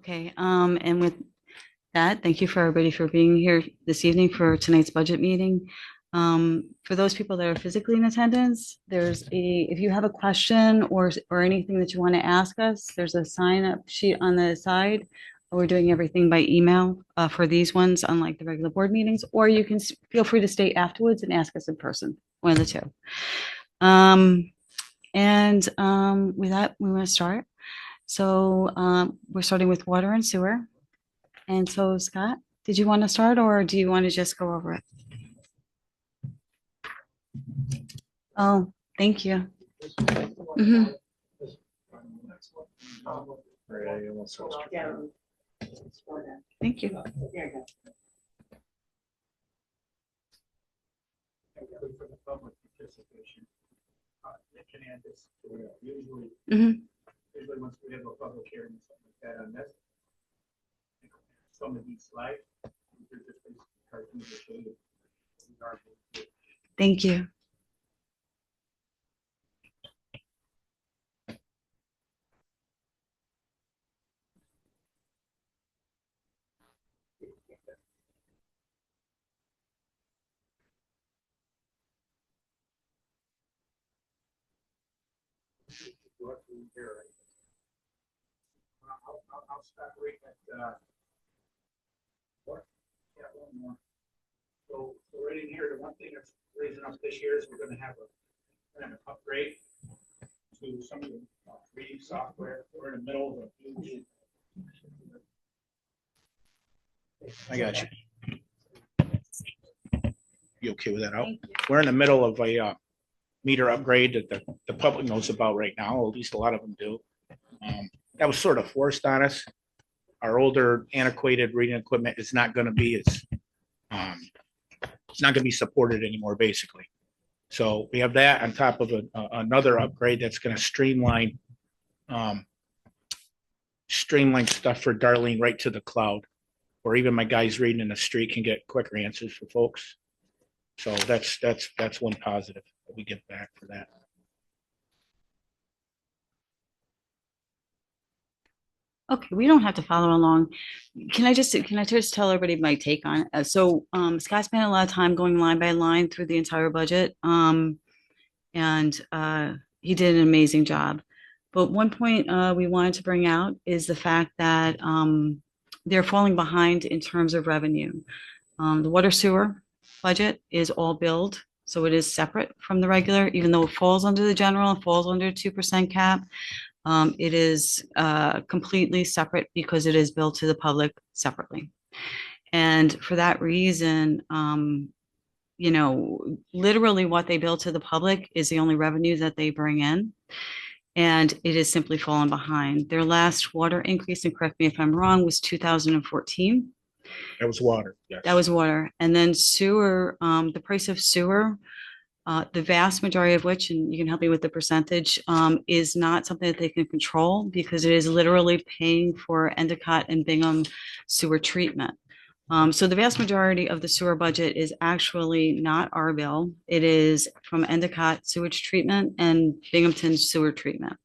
Okay, and with that, thank you for everybody for being here this evening for tonight's budget meeting. For those people that are physically in attendance, if you have a question or anything that you want to ask us, there's a sign up sheet on the side. We're doing everything by email for these ones, unlike the regular board meetings, or you can feel free to stay afterwards and ask us in person, one of the two. With that, we want to start. So we're starting with water and sewer. And so, Scott, did you want to start or do you want to just go over it? Oh, thank you. Mhm. Thank you. For the public participation. Nick can add this to it. Mhm. Usually once we have a public hearing, or something like that on this, some of these slides, they're just basically cartoons that show you. Thank you. I'll start right at what? Yeah, one more. So right in here, the one thing that's raising up this year is we're going to have a kind of upgrade to some of the reading software. We're in the middle of a huge. I got you. You okay with that out? We're in the middle of a meter upgrade that the public knows about right now, at least a lot of them do. That was sort of forced on us. Our older antiquated reading equipment is not going to be it's not going to be supported anymore, basically. So we have that on top of another upgrade that's going to streamline stuff for Darlene right to the cloud, or even my guys reading in the street can get quicker answers for folks. So that's one positive that we get back for that. Okay, we don't have to follow along. Can I just tell everybody my take on it? Scott spent a lot of time going line by line through the entire budget. And he did an amazing job. But one point we wanted to bring out is the fact that they're falling behind in terms of revenue. The water sewer budget is all billed, so it is separate from the regular, even though it falls under the general, it falls under 2% cap. It is completely separate because it is billed to the public separately. And for that reason, literally what they bill to the public is the only revenue that they bring in. And it is simply fallen behind. Their last water increase, and correct me if I'm wrong, was 2014. That was water. Yes. That was water. And then sewer, the price of sewer, the vast majority of which, and you can help me with the percentage, is not something that they can control because it is literally paying for Endicott and Bingham sewer treatment. So the vast majority of the sewer budget is actually not our bill. It is from Endicott sewage treatment and Binghamton sewer treatment.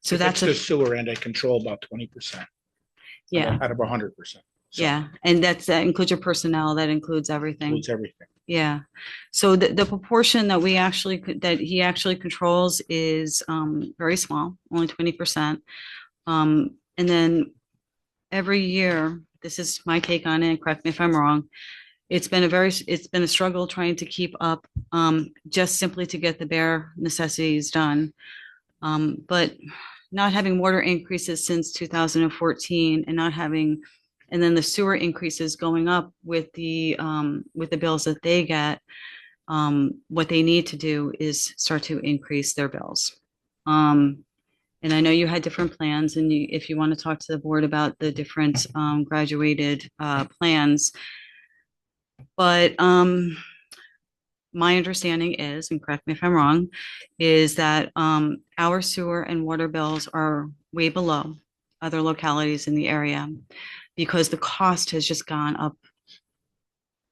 So that's the sewer end. I control about 20%. Yeah. Out of 100%. So yeah, and that includes your personnel. That includes everything. Includes everything. Yeah. So the proportion that he actually controls is very small, only 20%. And then every year, this is my take on it, correct me if I'm wrong, it's been a struggle trying to keep up just simply to get the bare necessities done. But not having water increases since 2014 and then the sewer increases going up with the bills that they get, what they need to do is start to increase their bills. And I know you had different plans, and if you want to talk to the board about the different graduated plans, but my understanding is, and correct me if I'm wrong, is that our sewer and water bills are way below other localities in the area because the cost has just gone up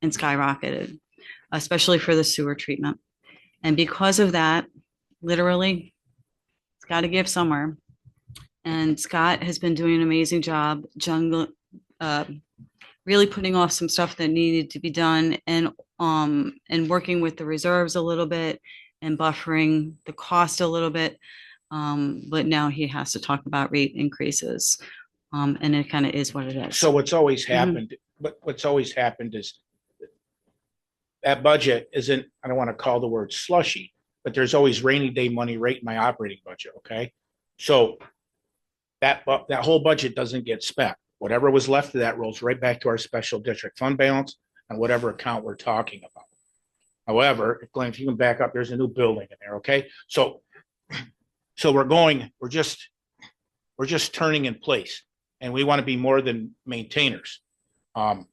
and skyrocketed, especially for the sewer treatment. And because of that, literally, it's got to give somewhere. And Scott has been doing an amazing job uh, really putting off some stuff that needed to be done and working with the reserves a little bit and buffering the cost a little bit. But now he has to talk about rate increases. And it kind of is what it is. So what's always Mhm. happened, what's always happened is that budget isn't, I don't want to call the word slushy, but there's always rainy day money right in my operating budget, okay? So that whole budget doesn't get spent. Whatever was left of that rolls right back to our special district fund balance and whatever account we're talking about. However, Glenn, if you can back up, there's a new building in there, okay? So we're just turning in place, and we want to be more than maintainers. Um,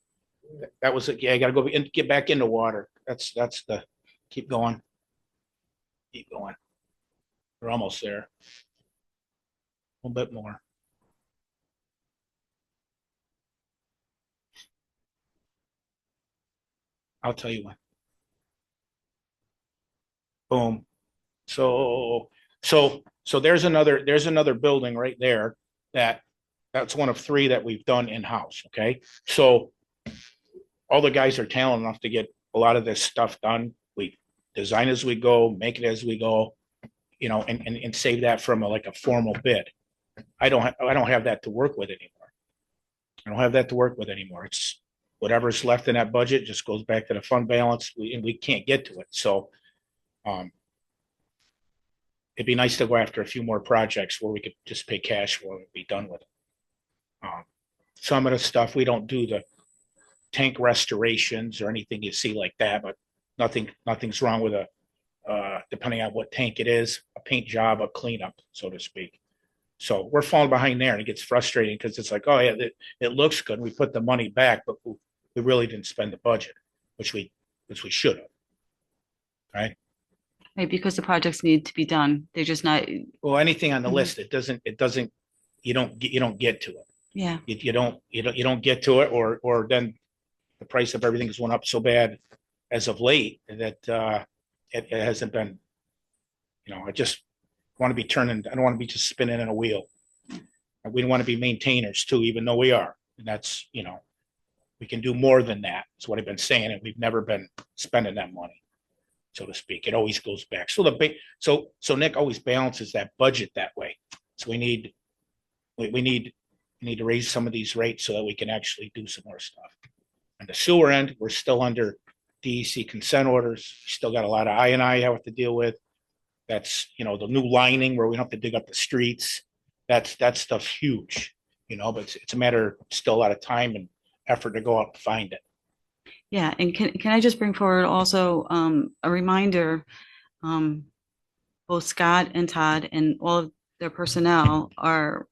that was it. Yeah, I got to go and get back into water. That's the keep going. Keep going. We're almost there. A little bit more. I'll tell you when. Boom. So there's another building right there that's one of three that we've done in-house. Okay. So all the guys are talented enough to get a lot of this stuff done. We design as we go, make it as we go, and save that from like a formal bid. I don't have that to work with anymore. I don't have that to work with anymore. It's whatever's left in that budget just goes back to the fund balance. We can't get to it. So it'd be nice to go after a few more projects where we could just pay cash for it and be done with it. Some of the stuff we don't do the tank restorations or anything you see like that, but nothing's wrong with depending on what tank it is, a paint job, a cleanup, so to speak. So we're falling behind there, and it gets frustrating because it's like, oh yeah, it looks good. We put the money back, but we really didn't spend the budget, which we should have. Right. Right, because the projects need to be done. They're just not, Well, anything on the Mhm. list, it doesn't, you don't get to it. yeah. You don't get to it, or then the price of everything has went up so bad as of late that it hasn't been. I just want to be turning. I don't want to be just spinning in a wheel. And we don't want to be maintainers too, even though we are. And that's we can do more than that. That's what I've been saying, and we've never been spending that money, so to speak. It always goes back. So Nick always balances that budget that way. So we need to raise some of these rates so that we can actually do some more stuff. On the sewer end, we're still under DEC consent orders. Still got a lot of I have to deal with. That's the new lining where we don't have to dig up the streets. That stuff's huge, but it's a matter of still a lot of time and effort to go out and find it. Yeah, and can I just bring forward also a reminder, both Scott and Todd and all of their personnel are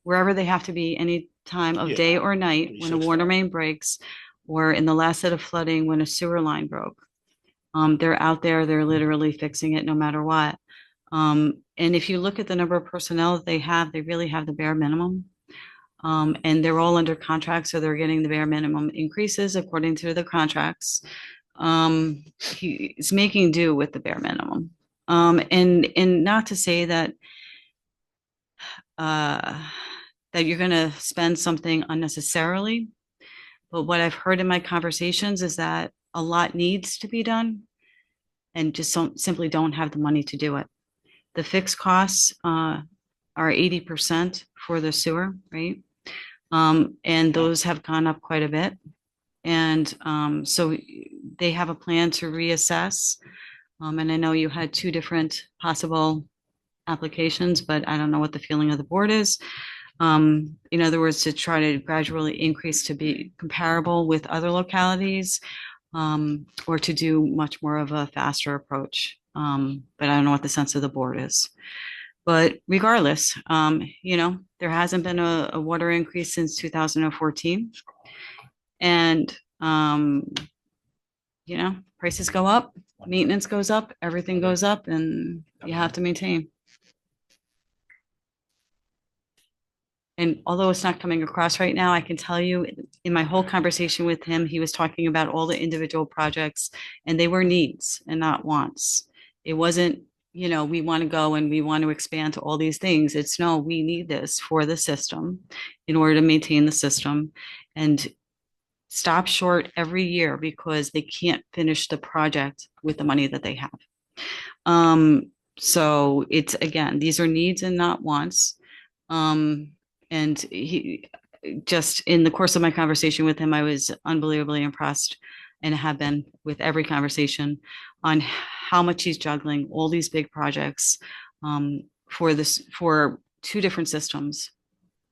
wherever they have to be any time of day or night when a water main breaks, or in the last set of flooding when a sewer line broke. They're out there, they're literally fixing it no matter what. And if you look at the number of personnel that they really have the bare minimum. And they're all under contract, so they're getting the bare minimum increases according to the contracts. He's making do with the bare minimum. And not to say that that you're going to spend something unnecessarily, but what I've heard in my conversations is that a lot needs to be done, and just simply don't have the money to do it. The fixed costs are 80% for the sewer, right? And those have gone up quite a bit. And so they have a plan to reassess. And I know you had two different possible applications, but I don't know what the feeling of the board is. In other words, to try to gradually increase to be comparable with other localities, or to do much more of a faster approach. But I don't know what the sense of the board is. But regardless, there hasn't been a water increase since 2014. And, prices go up, maintenance goes up, everything goes up, and you have to maintain. And although it's not coming across right now, I can tell you in my whole conversation with him, he was talking about all the individual projects, and they were needs and not wants. It wasn't, we want to go and we want to expand to all these things. It's no, we need this for the system in order to maintain the system and stop short every year because they can't finish the project with the money that they have. So it's again, these are needs and not wants. And he just in the course of my conversation with him, I was unbelievably impressed and have been with every conversation on how much he's juggling all these big projects for two different systems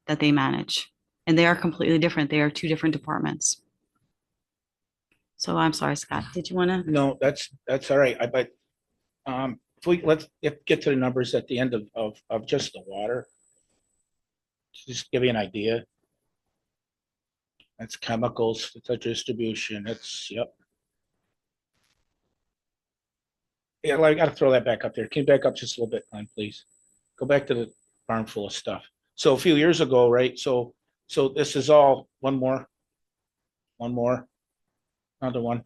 that they manage. And they are completely different. They are two different departments. So I'm sorry, Scott, did you want to? No, that's all right. But let's get to the numbers at the end of just the water. Just give you an idea. That's chemicals, it's a distribution, yep. Yeah, I gotta throw that back up there. Can you back up just a little bit, Glenn, please? Go back to the barn full of stuff. So a few years ago, right? So this is all one more, another one.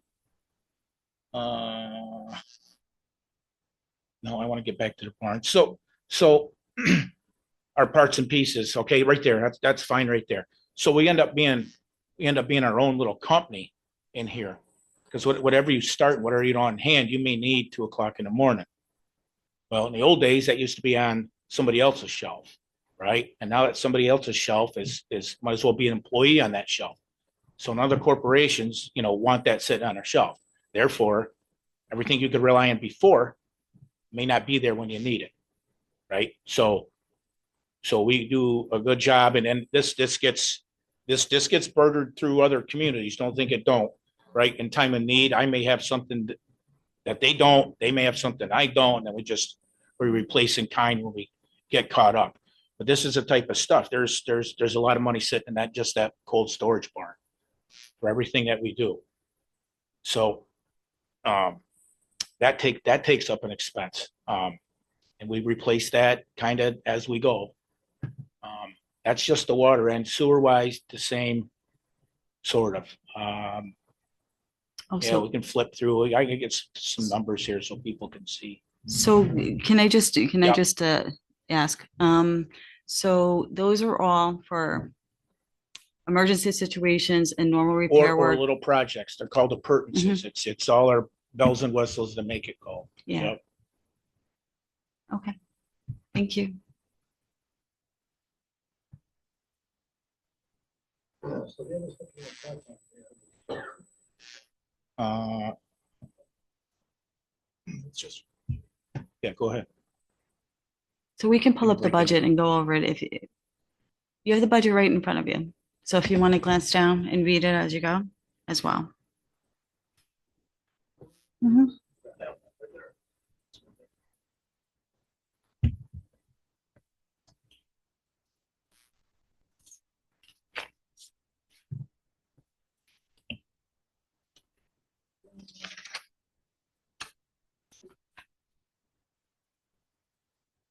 No, I want to get back to the barn. So our parts and pieces, okay, right there. That's fine right there. So we end up being our own little company in here. Because whatever you start, whatever you don't on hand, you may need 2 o'clock in the morning. Well, in the old days, that used to be on somebody else's shelf, right? And now that somebody else's shelf is might as well be an employee on that shelf. So in other corporations, want that sitting on their shelf. Therefore, everything you could rely on before may not be there when you need it, right? So we do a good job, and then this gets birdered through other communities. Don't think it don't, right? In time of need, I may have something that they don't. They may have something I don't, and then we replace in kind when we get caught up. But this is the type of stuff. There's a lot of money sitting in that cold storage barn for everything that we do. So that takes up an expense, and we replace that kind of as we go. That's just the water end. Sewer wise, the same sort of. Yeah, we can flip through. I can get some numbers here so people can see. So can I just ask? So those are all for emergency situations and normal repair Or work. little projects. They're called appurtenances. It's all our bells and whistles to make it go. Yeah. Yep. Okay. Thank you. Yeah, go ahead. So we can pull up the budget and go over it if you have the budget right in front of you. So if you want to glance down and read it as you go as well.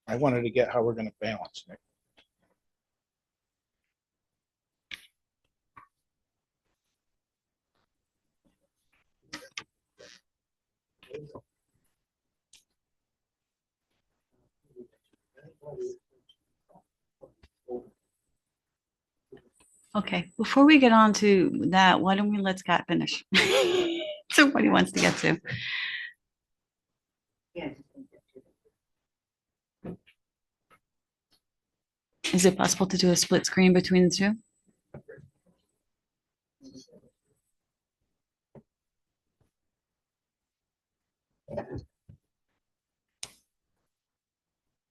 I wanted to get how we're going to balance it. Okay, before we get on to that, why don't we let Scott finish? So what he wants to get to. Is it possible to do a split screen between the two? I'm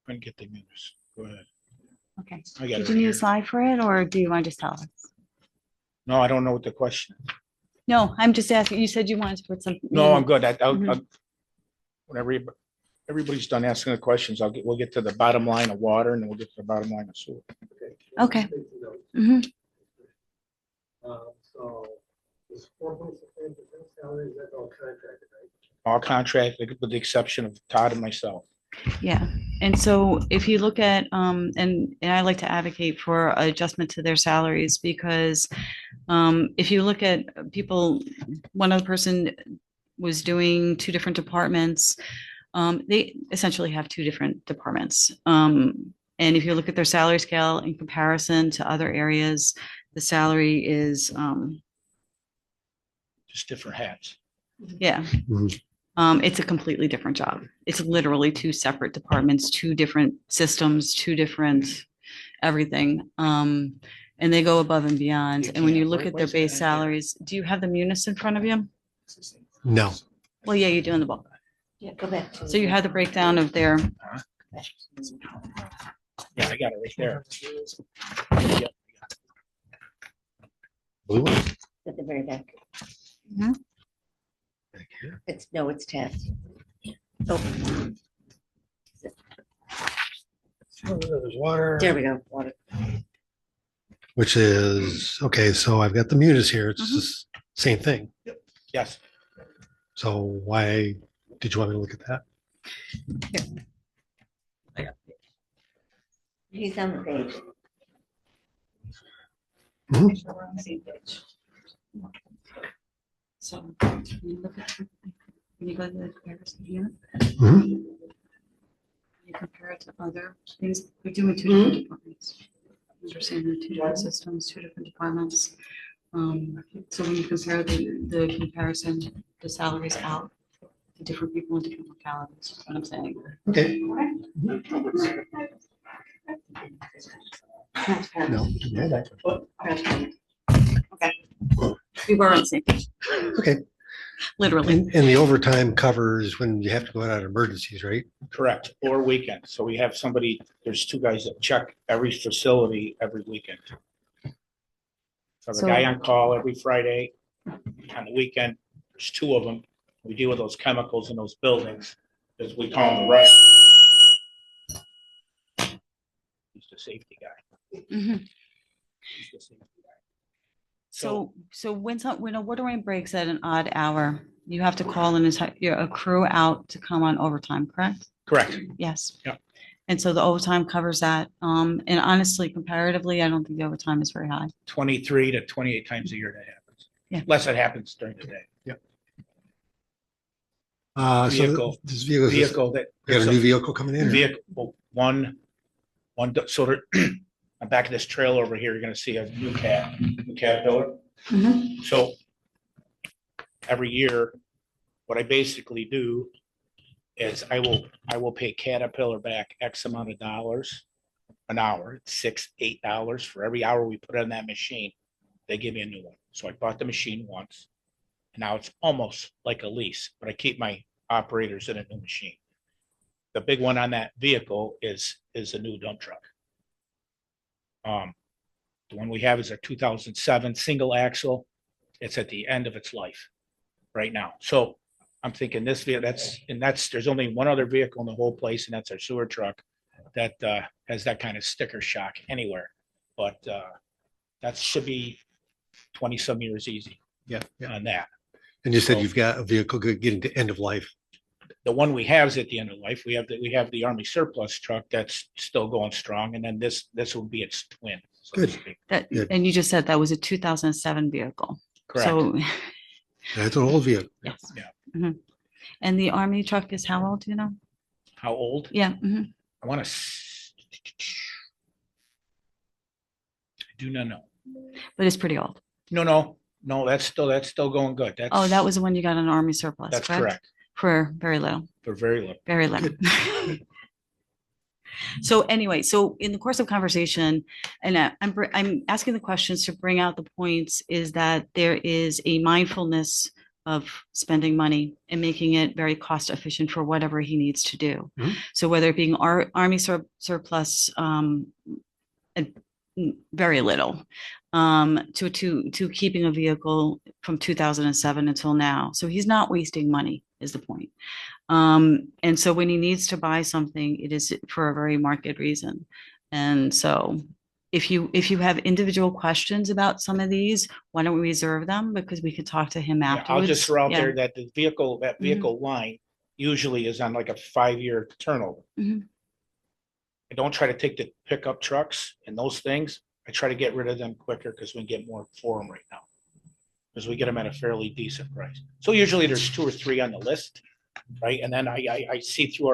going to get the news. Go ahead. Okay. I got it Did you right need here. a slide for it, or do you want to just tell us? No, I don't know what the question is. No, I'm just asking. You said you wanted to put some. No, I'm good. Mhm. Whenever everybody's done asking the questions, we'll get to the bottom line of water, and then we'll get to the bottom line of sewer. Okay. Mhm. So this 4.6% salary, that's all contracted, right? All contracted with the exception of Todd and myself. Yeah, and so if you look at, and I like to advocate for adjustment to their salaries because if you look at people, one other person was doing two different departments. They essentially have two different departments. And if you look at their salary scale in comparison to other areas, the salary is, Just different hats. yeah. Mhm. It's a completely different job. It's literally two separate departments, two different systems, two different everything. And they go above and beyond. You And when you can't. look Where- at their where's base that at? salaries, do you have the munis in front of you? No. Well, yeah, you do in the book. Yeah, go back. So you have the breakdown of their, Yeah, I got it right there. Yep. Blue one? At the very back. Back here. It's tabbed. Oh, There's water. there we go. Water. Which is, okay, so I've got the munis here. It's Mhm. just same thing. Yes, So why did you want me to look at that? He's on the page. Mhm. we're on the same page. So when you look at, when you go to the comparison here, Mhm. you compare it to other things, we're doing two different departments. Understand the two different systems, two different departments. So when you compare the comparison, the salaries out to different people in different localities, is what I'm saying. Okay. No. Yeah, Okay. We were on the same page, Okay. literally. And the overtime covers when you have to go out on emergencies, right? correct. Or weekend. So we have somebody, there's two guys that check every facility every weekend. So the guy on call every Friday. On the weekend, there's two of them. We deal with those chemicals in those buildings, as we call them, the right. He's the safety guy. Mhm. He's the safety guy. So when a watering breaks at an odd hour, you have to call in a crew out to come on overtime, correct? Correct. Yes. Yeah. And so the overtime covers that. And honestly, comparatively, I don't think the overtime is very high. 23 to 28 times a year that happens. Yeah. Unless it happens during the day. So Vehicle. this vehicle, is Vehicle that. you got a new vehicle coming in? or- Vehicle, one, so there, on back of this trailer over here, you're gonna see a new Caterpillar. So every year, what I basically do is I will pay Caterpillar back X amount of dollars an hour, $6, $8 for every hour we put on that machine. They give me a new one. So I bought the machine once. And now it's almost like a lease, but I keep my operators in a new machine. The big one on that vehicle is a new dump truck. The one we have is a 2007 single axle. It's at the end of its life right now. So I'm thinking this vehicle, there's only one other vehicle in the whole place, and that's our sewer truck that has that kind of sticker shock anywhere. But that should be 20 some years easy Yeah. Yeah. on that. And you said you've got a vehicle getting to end of life. The one we have is at the end of life. We have the Army surplus truck that's still going strong, and then this will be its twin. So to Good. speak. Good. And you just said that was a 2007 vehicle. Correct. So, That's an old vehicle. yes. Yeah. Mhm. And the Army truck is how old, do you know? How old? Yeah. I want to. I do not know. But it's pretty old. No. That's still going good. That's. Oh, that was the one you got an Army surplus, That's correct? correct. For very little. For very little. Very little. So anyway, so in the course of conversation, and I'm asking the questions to bring out the points, is that there is a mindfulness of spending money and making it very cost efficient for whatever he needs to do. Mhm. So whether it being Army surplus, very little, to keeping a vehicle from 2007 until now. So he's not wasting money, is the point. And so when he needs to buy something, it is for a very market reason. And so if you have individual questions about some of these, why don't we reserve them? Because we could talk to him Yeah, afterwards. I'll just throw out Yeah. there that the vehicle, that Mhm. vehicle line usually is on like a 5-year turnover. Mhm. I don't try to take the pickup trucks and those things. I try to get rid of them quicker because we can get more for them right now. Because we get them at a fairly decent price. So usually there's 2 or 3 on the list. right? And then I see through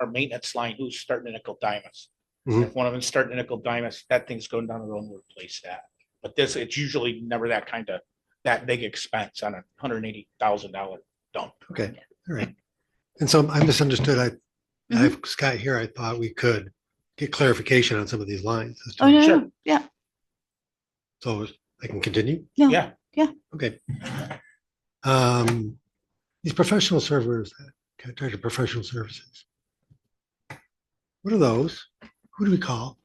our maintenance line who's starting to nickel dime us. Mhm. If one of them starting to nickel dime us, that thing's going down the road and we'll replace that. But this, it's usually never that big expense on $180,000 dump. Okay, all right. And so I misunderstood. I have Scott here. I thought we could get clarification on some of these lines. as to- Oh, no, Sure. no, yeah, So I can continue? no. Yeah, Okay. These professional servers, contract of professional services. What are those? Who do we call?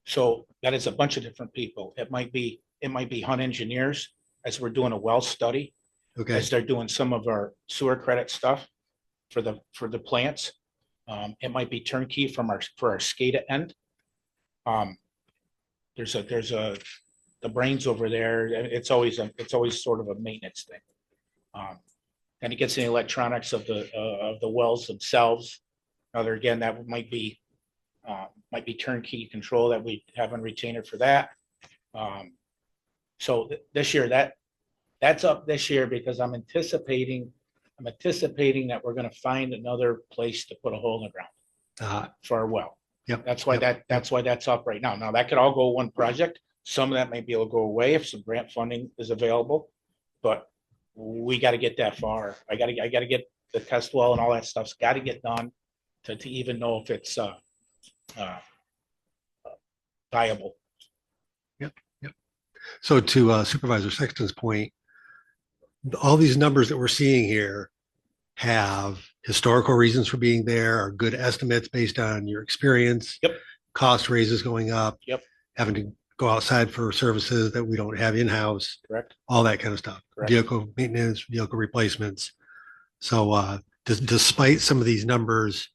so that is a bunch of different people. It might be Hunt Engineers as we're doing a well study, Okay, as they're doing some of our sewer credit stuff for the plants. It might be turnkey for our SCADA end. There's the brains over there. It's always sort of a maintenance thing. And it gets the electronics of the wells themselves. Other again, that might be turnkey control that we have on retainer for that. So this year that's up this year because I'm anticipating that we're gonna find another place to put a hole in the ground for our well. Yep. That's why that's up right now. Now, that could all go one project. Some of that may be able to go away if some grant funding is available, but we got to get that far. I got to get the test well and all that stuff's got to get done to even know if it's viable. so to Supervisor Sexton's point, all these numbers that we're seeing here have historical reasons for being there, are good estimates based on your experience. Yep. Cost raises going up. Yep. Having to go outside for services that we don't have in-house, Correct. all that kind of stuff. Correct. Vehicle maintenance, vehicle replacements. So despite some of these numbers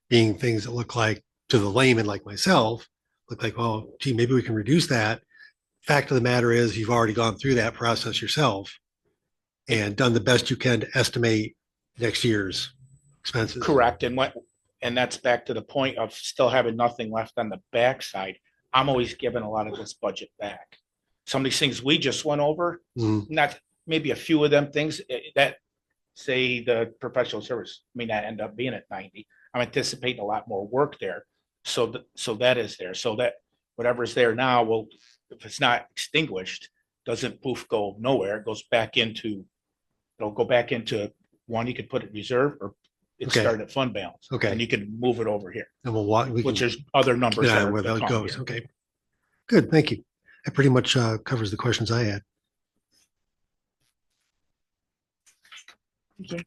being things that look like, to the layman like myself, look like, well, gee, maybe we can reduce that. Fact of the matter is, you've already gone through that process yourself and done the best you can to estimate next year's expenses. Correct. And that's back to the point of still having nothing left on the backside. I'm always giving a lot of this budget back. Some of these things we just went over, Mhm. not maybe a few of them things that say the professional service may not end up being at 90. I'm anticipating a lot more work there. So that is there. So that whatever's there now will, if it's not extinguished, doesn't poof go nowhere. It'll go back into one, you could put it in reserve or it Okay. started at fund balance. Okay. And you can move it over here, And we'll walk, we which can, there's other numbers. yeah, that are where gonna that come goes. here. Okay. Good, thank you. That pretty much covers the questions I had. Thank you.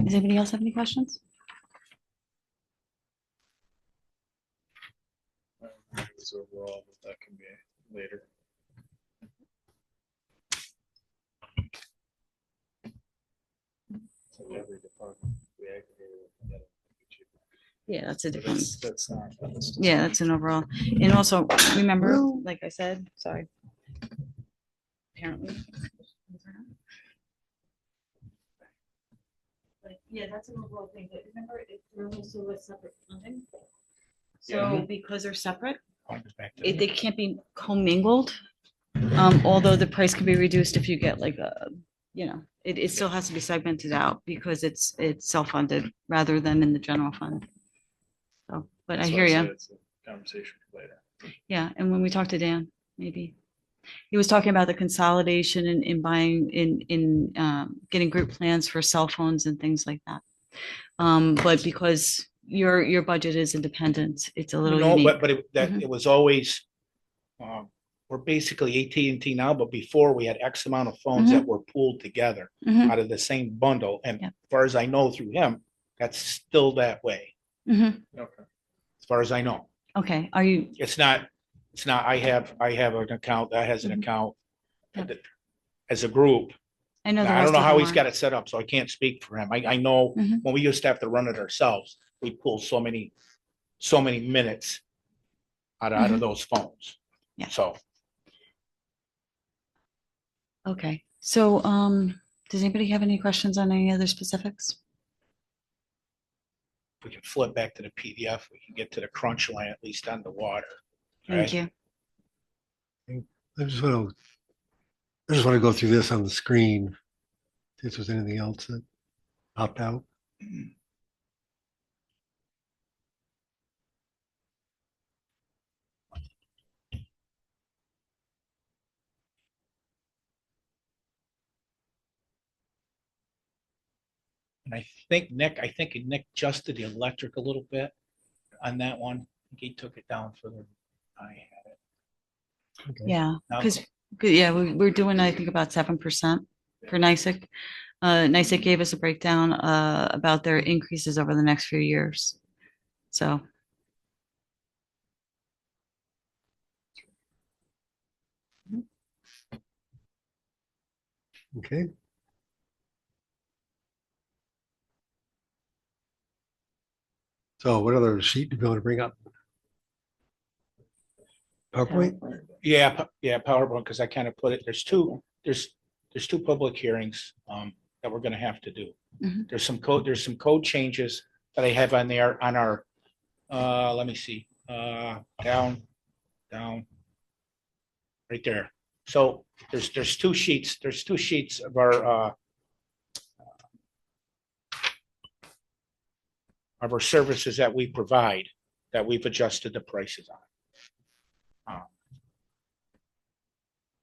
Does anybody else have any questions? Is overall, but that can be later. So every department, we aggregate it together. Yeah, that's a But different, that's not. yeah, that's an overall. And also, remember, like I said, sorry. Apparently. But yeah, that's an overall thing, but remember, they're also a separate funding. So because they're separate, Back to- they can't be commingled. Although the price can be reduced if you get like it still has to be segmented out because it's self-funded rather than in the general fund. So, but I That's why hear said you. It's a conversation for later. Yeah, and when we talked to Dan, maybe he was talking about the consolidation in buying in getting group plans for cell phones and things like that. But because your budget is independent, it's a little No, unique. but Mhm. it was always, we're basically AT&T now, but before we had X amount of phones that were pooled together Mhm, out of the same bundle. And Yeah. as far as I know through him, that's still that way, mhm. Okay. as far as I know. Okay, are you, It's not, I have an account that has an Mhm. account Yep. as a group. I know the Now, I rest don't know of how them he's are. got it set up, so I can't speak for him. I know Mhm. when we used to have to run it ourselves, we pulled so many minutes out of those phones. Mm-hmm. Yeah. So Okay, so does anybody have any questions on any other specifics? if we can flip back to the PDF, we can get to the crunch line, at least on the water. Thank right? you. I just want to go through this on the screen. if there's anything else that popped out. And I think Nick adjusted the electric a little bit on that one. I think he took it down further than I had it. Yeah, Now, because, yeah, we're doing, I think, about 7% for NICEAG. NICEAG gave us a breakdown about their increases over the next few years. So, Okay. So what other sheet do you want to bring up? PowerPoint? yeah, PowerPoint, because I kind of put it, there's two public hearings that we're gonna have to do. Mhm. There's some code changes that I have on there on our, let me see, down, right there. So there's two sheets of our services that we provide, that we've adjusted the prices on.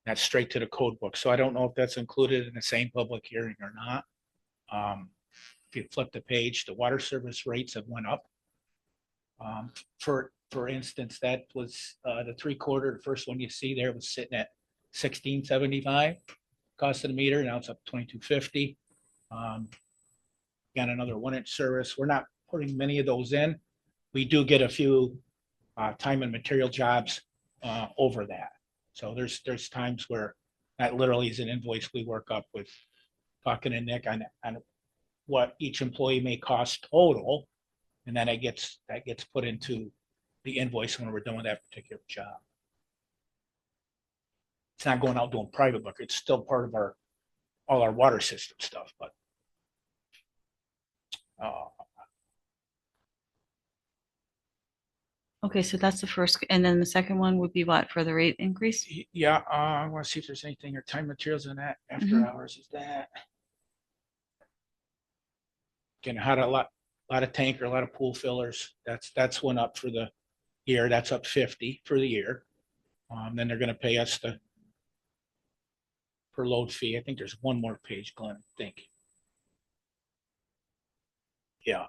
That's straight to the code book. So I don't know if that's included in the same public hearing or not. If you flip the page, the water service rates have went up. For instance, that was the 3/4, the first one you see there was sitting at 16.75 cost of the meter. Now it's up 22.50. Got another 1-inch service. We're not putting many of those in. We do get a few time and material jobs over that. So there's times where that literally is an invoice we work up with, talking to Nick on what each employee may cost total. And then that gets put into the invoice when we're done with that particular job. It's not going out doing private work. It's still part of all our water system stuff, but Okay, so that's the first, and then the second one would be what, for the rate increase? yeah, I want to see if there's anything or time materials in that after Mhm. hours is that. Again, had a lot of tanker, a lot of pool fillers. That's went up for the year. That's up 50 for the year. Then they're gonna pay us the per load fee. I think there's one more page, Glenn, I think. Yeah.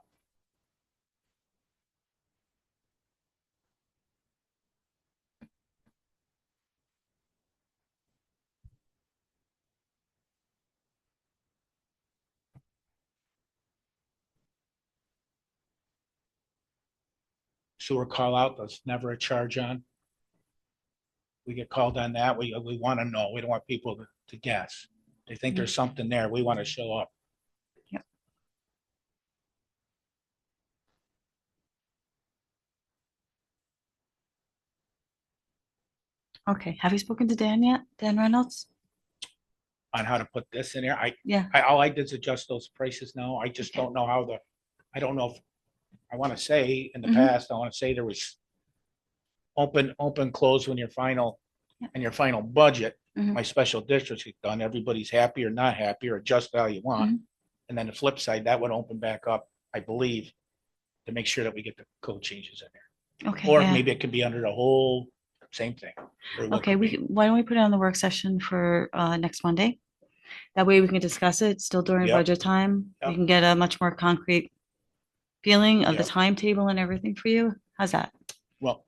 Sewer call out, there's never a charge on. We get called on that. We want to know. We don't want people to guess. They think there's something there. We want to show up. Okay, have you spoken to Dan yet? Dan Reynolds? On how to put this in there. Yeah, All I did is adjust those prices now. I just don't know how I don't know if, I want to say in the Mhm. past, I want to say there was open, close when your final, Yep. and your final budget, Mhm. my special districts get done, everybody's happy or not happy, or adjust how you want. Mhm. And then the flip side, that would open back up, I believe, to make sure that we get the code changes in there. okay, Or yeah. maybe it could be under the whole same thing. Very well Okay, could be. why don't we put it on the work session for next Monday? That way we can discuss it still during Yep. budget time. We Yep. can get a much more concrete feeling of the Yep. timetable and everything for you. How's that? Well,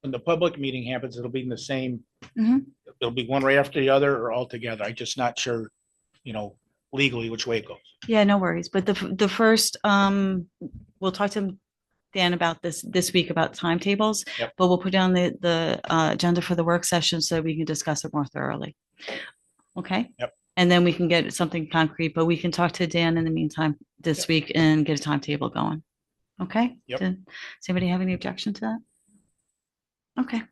when the public meeting happens, it'll be in the same, Mhm. it'll be one right after the other or all together. I'm just not sure, legally which way it goes. Yeah, no worries. But the first, we'll talk to Dan about this week about timetables. Yep. But we'll put down the agenda for the work session so we can discuss it more thoroughly. Okay? Yep. And then we can get something concrete, but we can talk to Dan in the meantime this Yep. week and get a timetable going. Okay? Yep. Does anybody have any objection to that? Okay.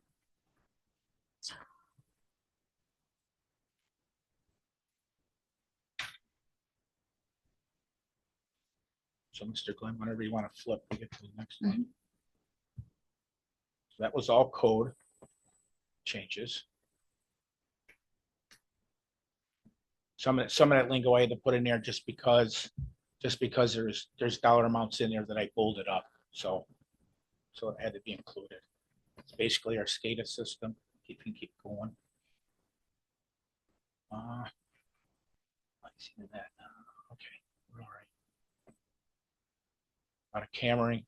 So Mr. Glenn, whenever you want to flip, we get to the next one. Mhm. So that was all code changes. some of that lingo I had to put in there just because there's dollar amounts in there that I bolded up. So it had to be included. It's basically our SCADA system. Keep going. Let's see that. Okay, we're all right. A lot of cameraing.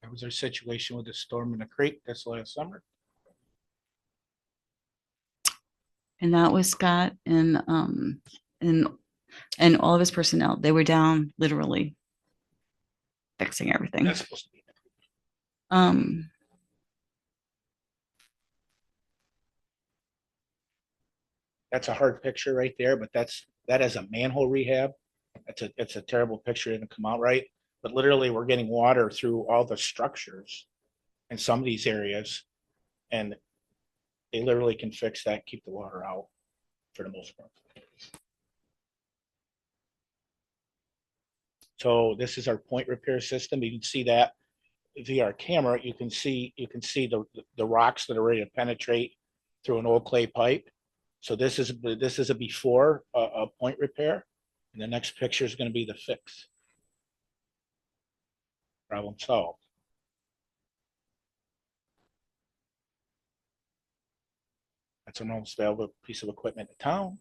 That was our situation with the storm in the creek this last summer. And that was Scott and and all of his personnel. They were down literally fixing everything. That's supposed to be. Um, That's a hard picture right there, but that is a manhole rehab. It's a terrible picture. It didn't come out right. But literally we're getting water through all the structures in some of these areas. And they literally can fix that, keep the water out for the most part. So this is our point repair system. You can see that via our camera. You can see the rocks that are ready to penetrate through an old clay pipe. So this is a before a point repair, and the next picture is going to be the fix. Problem solved. That's our most valuable piece of equipment in town.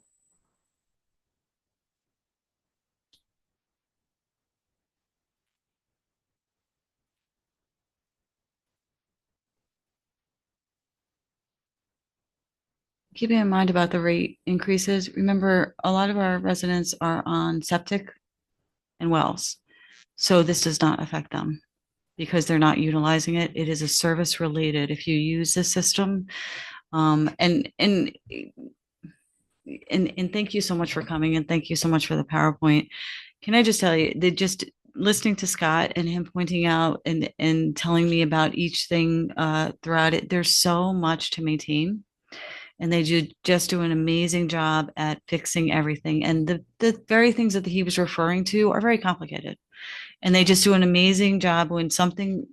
keeping in mind about the rate increases, remember, a lot of our residents are on septic and wells. So this does not affect them because they're not utilizing it. It is a service related. If you use the system, and thank you so much for coming and thank you so much for the PowerPoint. Can I just tell you that just listening to Scott and him pointing out and telling me about each thing throughout it, there's so much to maintain. And they just do an amazing job at fixing everything. And the very things that he was referring to are very complicated. And they just do an amazing job when something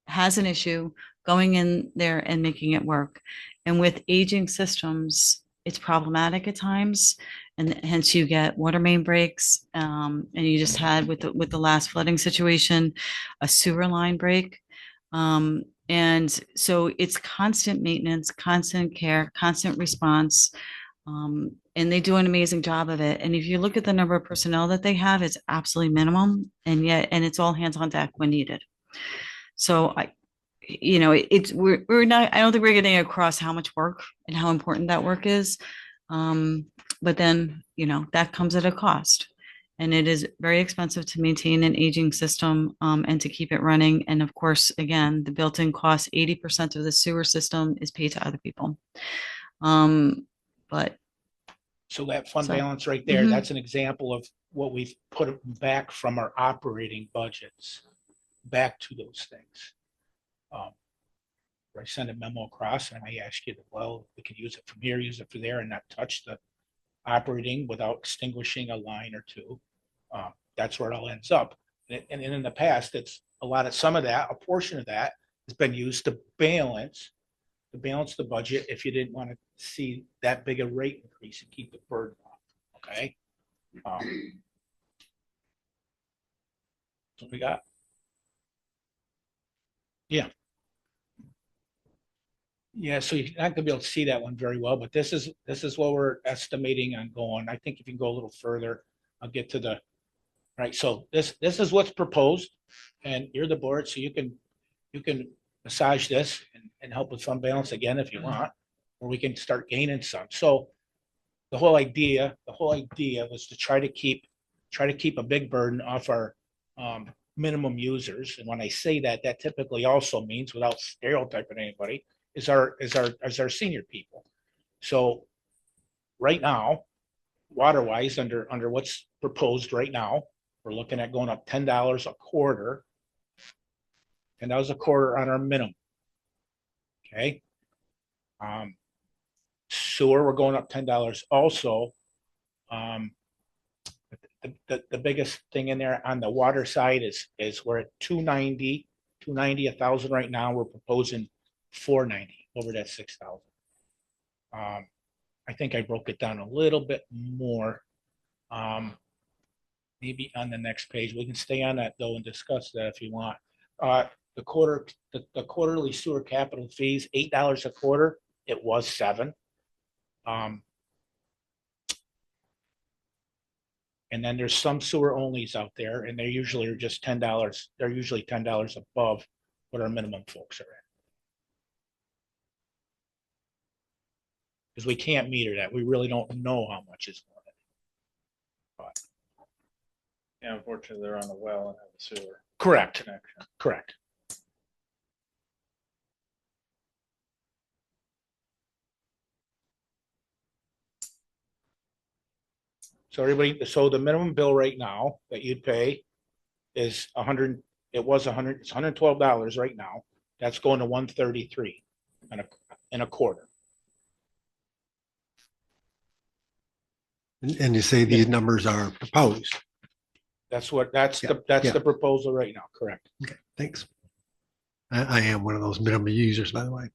has an issue, going in there and making it work. And with aging systems, it's problematic at times. And hence you get water main breaks. And you just had with the last flooding situation, a sewer line break. And so it's constant maintenance, constant care, constant response. And they do an amazing job of it. And if you look at the number of personnel that they have, it's absolutely minimum. And it's all hands on deck when needed. So we're not, I don't think we're getting across how much work and how important that work is. But then, that comes at a cost. And it is very expensive to maintain an aging system and to keep it running. And of course, again, the built-in cost, 80% of the sewer system is paid to other people. But so that fund So- balance right there, Mhm. that's an example of what we've put back from our operating budgets back to those things. Where I send a memo across and I may ask you, we can use it from here, use it from there, and not touch the operating without extinguishing a line or two. That's where it all ends up. And in the past, some of that, a portion of that has been used to balance the budget if you didn't want to see that big a rate increase and keep the burden off. Okay. So we got. Yeah. Yeah, so you're not gonna be able to see that one very well, but this is what we're estimating on going. I think if you can go a little further, I'll get to the, right, so this is what's proposed, and you're the board, so you can massage this and help with fund balance again if you want, or we can start gaining some. So the whole idea was to try to keep a big burden off our minimum users. And when I say that, that typically also means, without stereotyping anybody, is our senior people. So right now, water wise, under what's proposed right now, we're looking at going up $10 a quarter $10 a quarter on our minimum. Okay. Sewer, we're going up $10 also. The biggest thing in there on the water side is we're at 290, 1,000 right now. We're proposing 490 over that 6,000. I think I broke it down a little bit more. Maybe on the next page. We can stay on that though and discuss that if you want. The quarterly sewer capital fees, $8 a quarter. It was $7. And then there's some sewer onlys out there, and they usually are just $10. They're usually $10 above what our minimum folks are at. Because we can't meter that. We really don't know how much is on it. Yeah, unfortunately, they're on the well and have a sewer Correct, connection. correct. So everybody, so the minimum bill right now that you'd pay is it was it's $112 right now. That's going to 133 and a quarter. And you say these numbers are proposed. That's Yeah, the proposal right now, correct? Okay, thanks. I am one of those minimum users, by the way.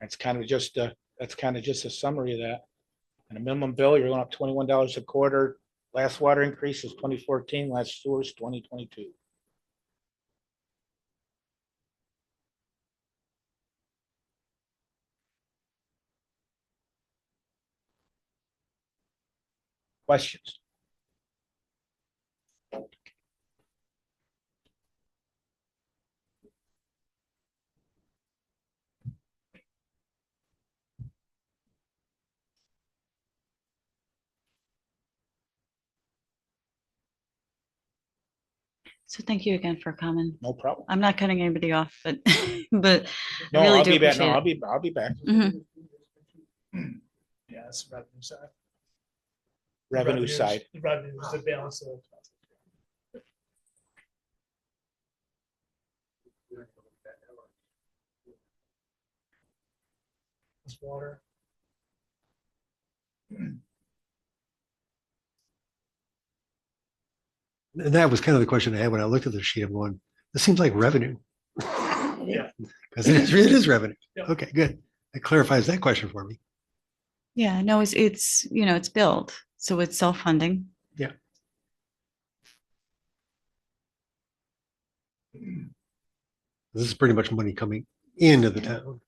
That's kind of just a summary of that. And a minimum bill, you're going up $21 a quarter. Last water increase was 2014, last sewer is 2022. Questions? So thank you again for coming. No problem. I'm not cutting anybody off, but, but I No, really I'll do be back. No, appreciate it. I'll be back. Mhm. Yeah, it's revenue side. Revenue Revenues- side. The revenues, the balance of. This water. And that was kind of the question I had when I looked at the sheet. I'm going, this seems like revenue. Yeah. Because it is revenue. Yeah. Okay, good. That clarifies that question for me. Yeah, no, it's, you know, it's billed, so it's self-funding. Yeah. This is pretty much money coming into the town.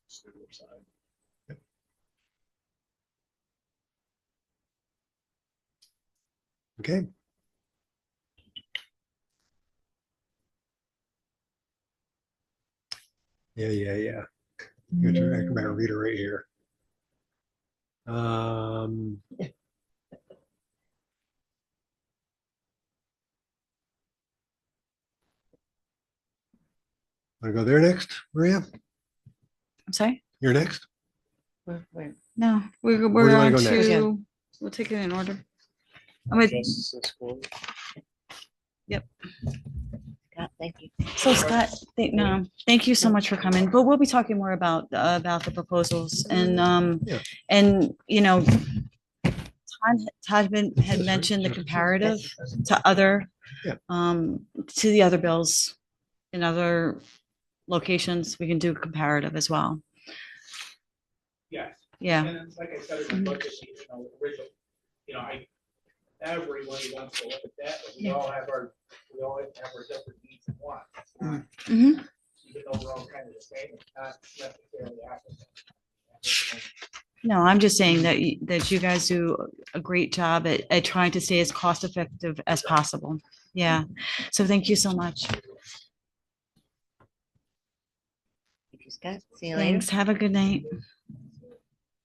Sewer side. Okay. Yeah. Good to I can read it right here. Want to go there next, Maria? I'm sorry? You're next? No, Where do we're you wanna on go next? to, we'll take it in order. I'm with, Justice Court. Scott, thank you. so Scott, no, thank you so much for coming, but we'll be talking more about the proposals Yeah. and, you know, Todd had mentioned the comparative to other, Yeah. to the other bills in other locations. We can do comparative as well. Yes. Yeah. And it's like I said, in the budget, original, everybody wants to look at that, but we all have our different needs and wants. It's not- Mhm. Even though we're all kind of the same, it's not necessarily applicable. No, I'm just saying that that you guys do a great job at trying to stay as cost effective as possible. Yeah. So thank you so much. Thank you, Scott. See you later. Thanks. Have a good night.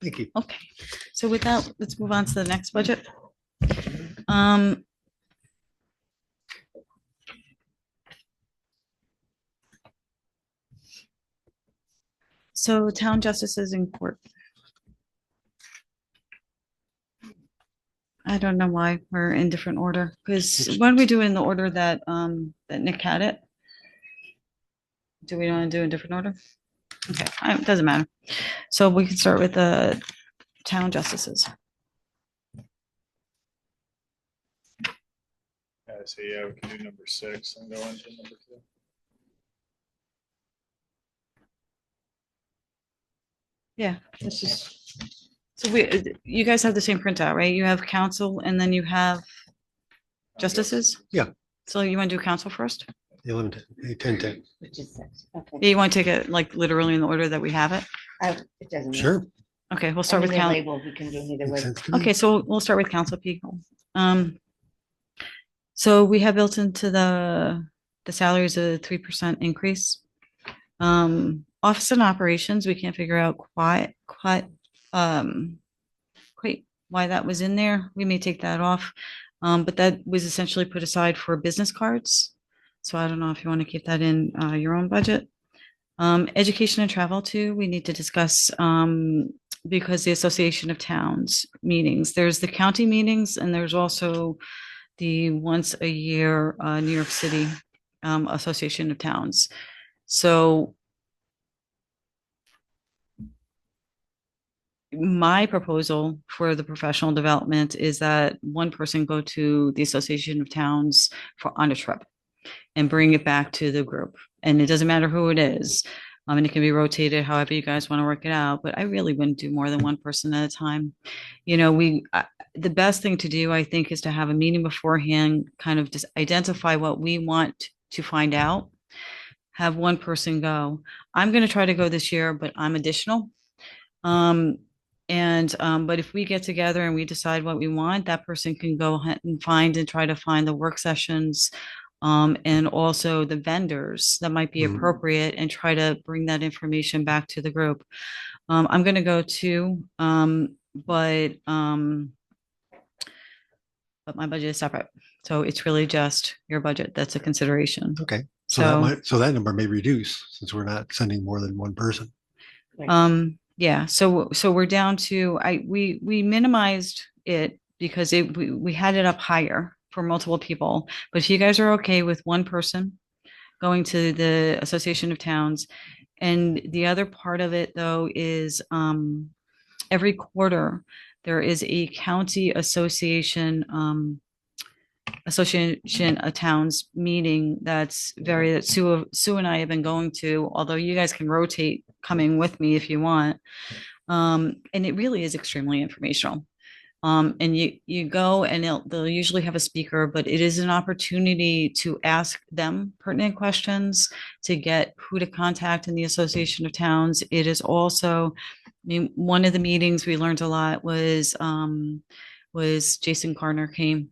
Thank you. Okay. So with that, let's move on to the next budget. So town justices in court. I don't know why we're in different order, because when we do it in the order that, that Nick had it. Do we want to do a different order? Okay, it doesn't matter. So we can start with the town justices. So yeah, we can do number 6 and go into number 2. Yeah, this is, so you guys have the same printout, right? You have council and then you have justices? Yeah. So you want to do council first? The 11, 10, 10. Which is six. Okay. Yeah, you want to take it like literally in the order that we have it? It doesn't matter. Sure. Okay, we'll start with Any council. label, we can do either way. Makes sense to me. Okay, so we'll start with council people. So we have built into the salaries a 3% increase. Office and operations, we can't figure out quite why that was in there. We may take that off. But that was essentially put aside for business cards. So I don't know if you want to keep that in your own budget. Education and travel too, we need to discuss because the Association of Towns meetings, there's the county meetings and there's also the once a year New York City Association of Towns. So my proposal for the professional development is that one person go to the Association of Towns on a trip and bring it back to the group. And it doesn't matter who it is. And it can be rotated however you guys want to work it out. But I really wouldn't do more than one person at a time. You know, the best thing to do, I think, is to have a meeting beforehand, kind of just identify what we want to find out, have one person go. I'm going to try to go this year, but I'm additional. But if we get together and we decide what we want, that person can go ahead and try to find the work sessions, and also the vendors that might be Mhm. appropriate and try to bring that information back to the group. I'm going to go too, but my budget is separate. So it's really just your budget that's a consideration. Okay. So, So that number may reduce since we're not sending more than one person. yeah, so we're down to, we minimized it because we had it up higher for multiple people. But if you guys are okay with one person going to the Association of Towns, and the other part of it though is every quarter there is a county association of Towns meeting that Sue and I have been going to, although you guys can rotate coming with me if you want. And it really is extremely informational. And you go and they'll usually have a speaker, but it is an opportunity to ask them pertinent questions, to get who to contact in the Association of Towns. It is also, I mean, one of the meetings we learned a lot was Jason Carner came.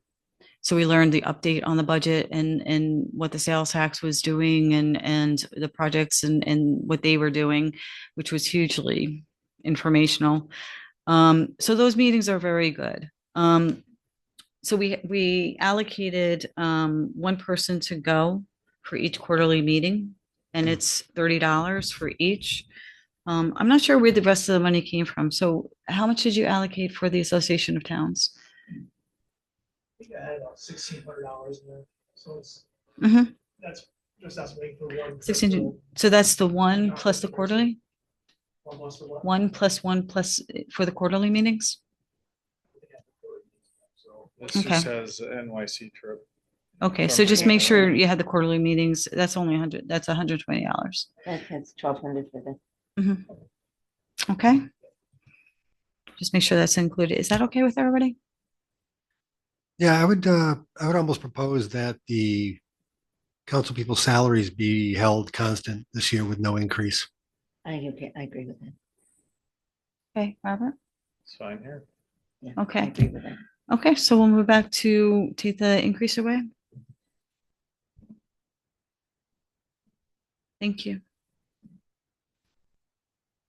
So we learned the update on the budget and what the sales tax was doing and the projects and what they were doing, which was hugely informational. So those meetings are very good. So we allocated one person to go for each quarterly meeting, and it's $30 for each. I'm not sure where the rest of the money came from. So how much did you allocate for the Association of Towns? I think I had about $1,600 in there, so it's, Mhm. that's just us waiting for one. 16. So that's the one plus the quarterly, Almost the one. one plus for the quarterly meetings. So this Okay. just has NYC trip. Okay, so just make sure you have the quarterly meetings. That's only 100, that's $120. That's 1,200 for the. Okay. Just make sure that's included. Is that okay with everybody? Yeah, I would almost propose that the council people's salaries be held constant this year with no increase. I agree with that. Okay, Robert? It's fine here. Yeah, I Okay. agree with that. Okay, so we'll move back to take the increase away. Thank you.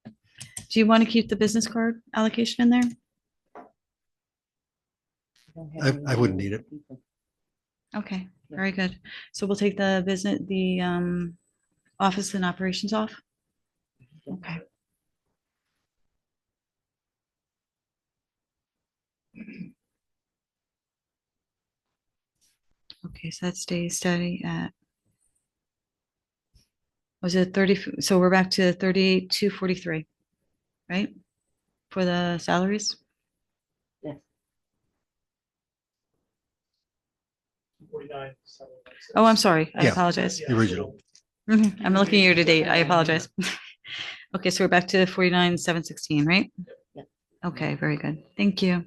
Do you want to keep the business card allocation in there? Don't have I wouldn't need it. people. Okay, very good. So we'll take the office and operations off. Okay. Okay, so that stays steady at, was it 30? So we're back to 38,243, right? For the salaries? Yes. 49, Oh, I'm sorry. I Yeah. apologize. The original. I'm looking year to date. I apologize. Okay, so we're back to 49,716, right? Yep. Okay, very good. Thank you.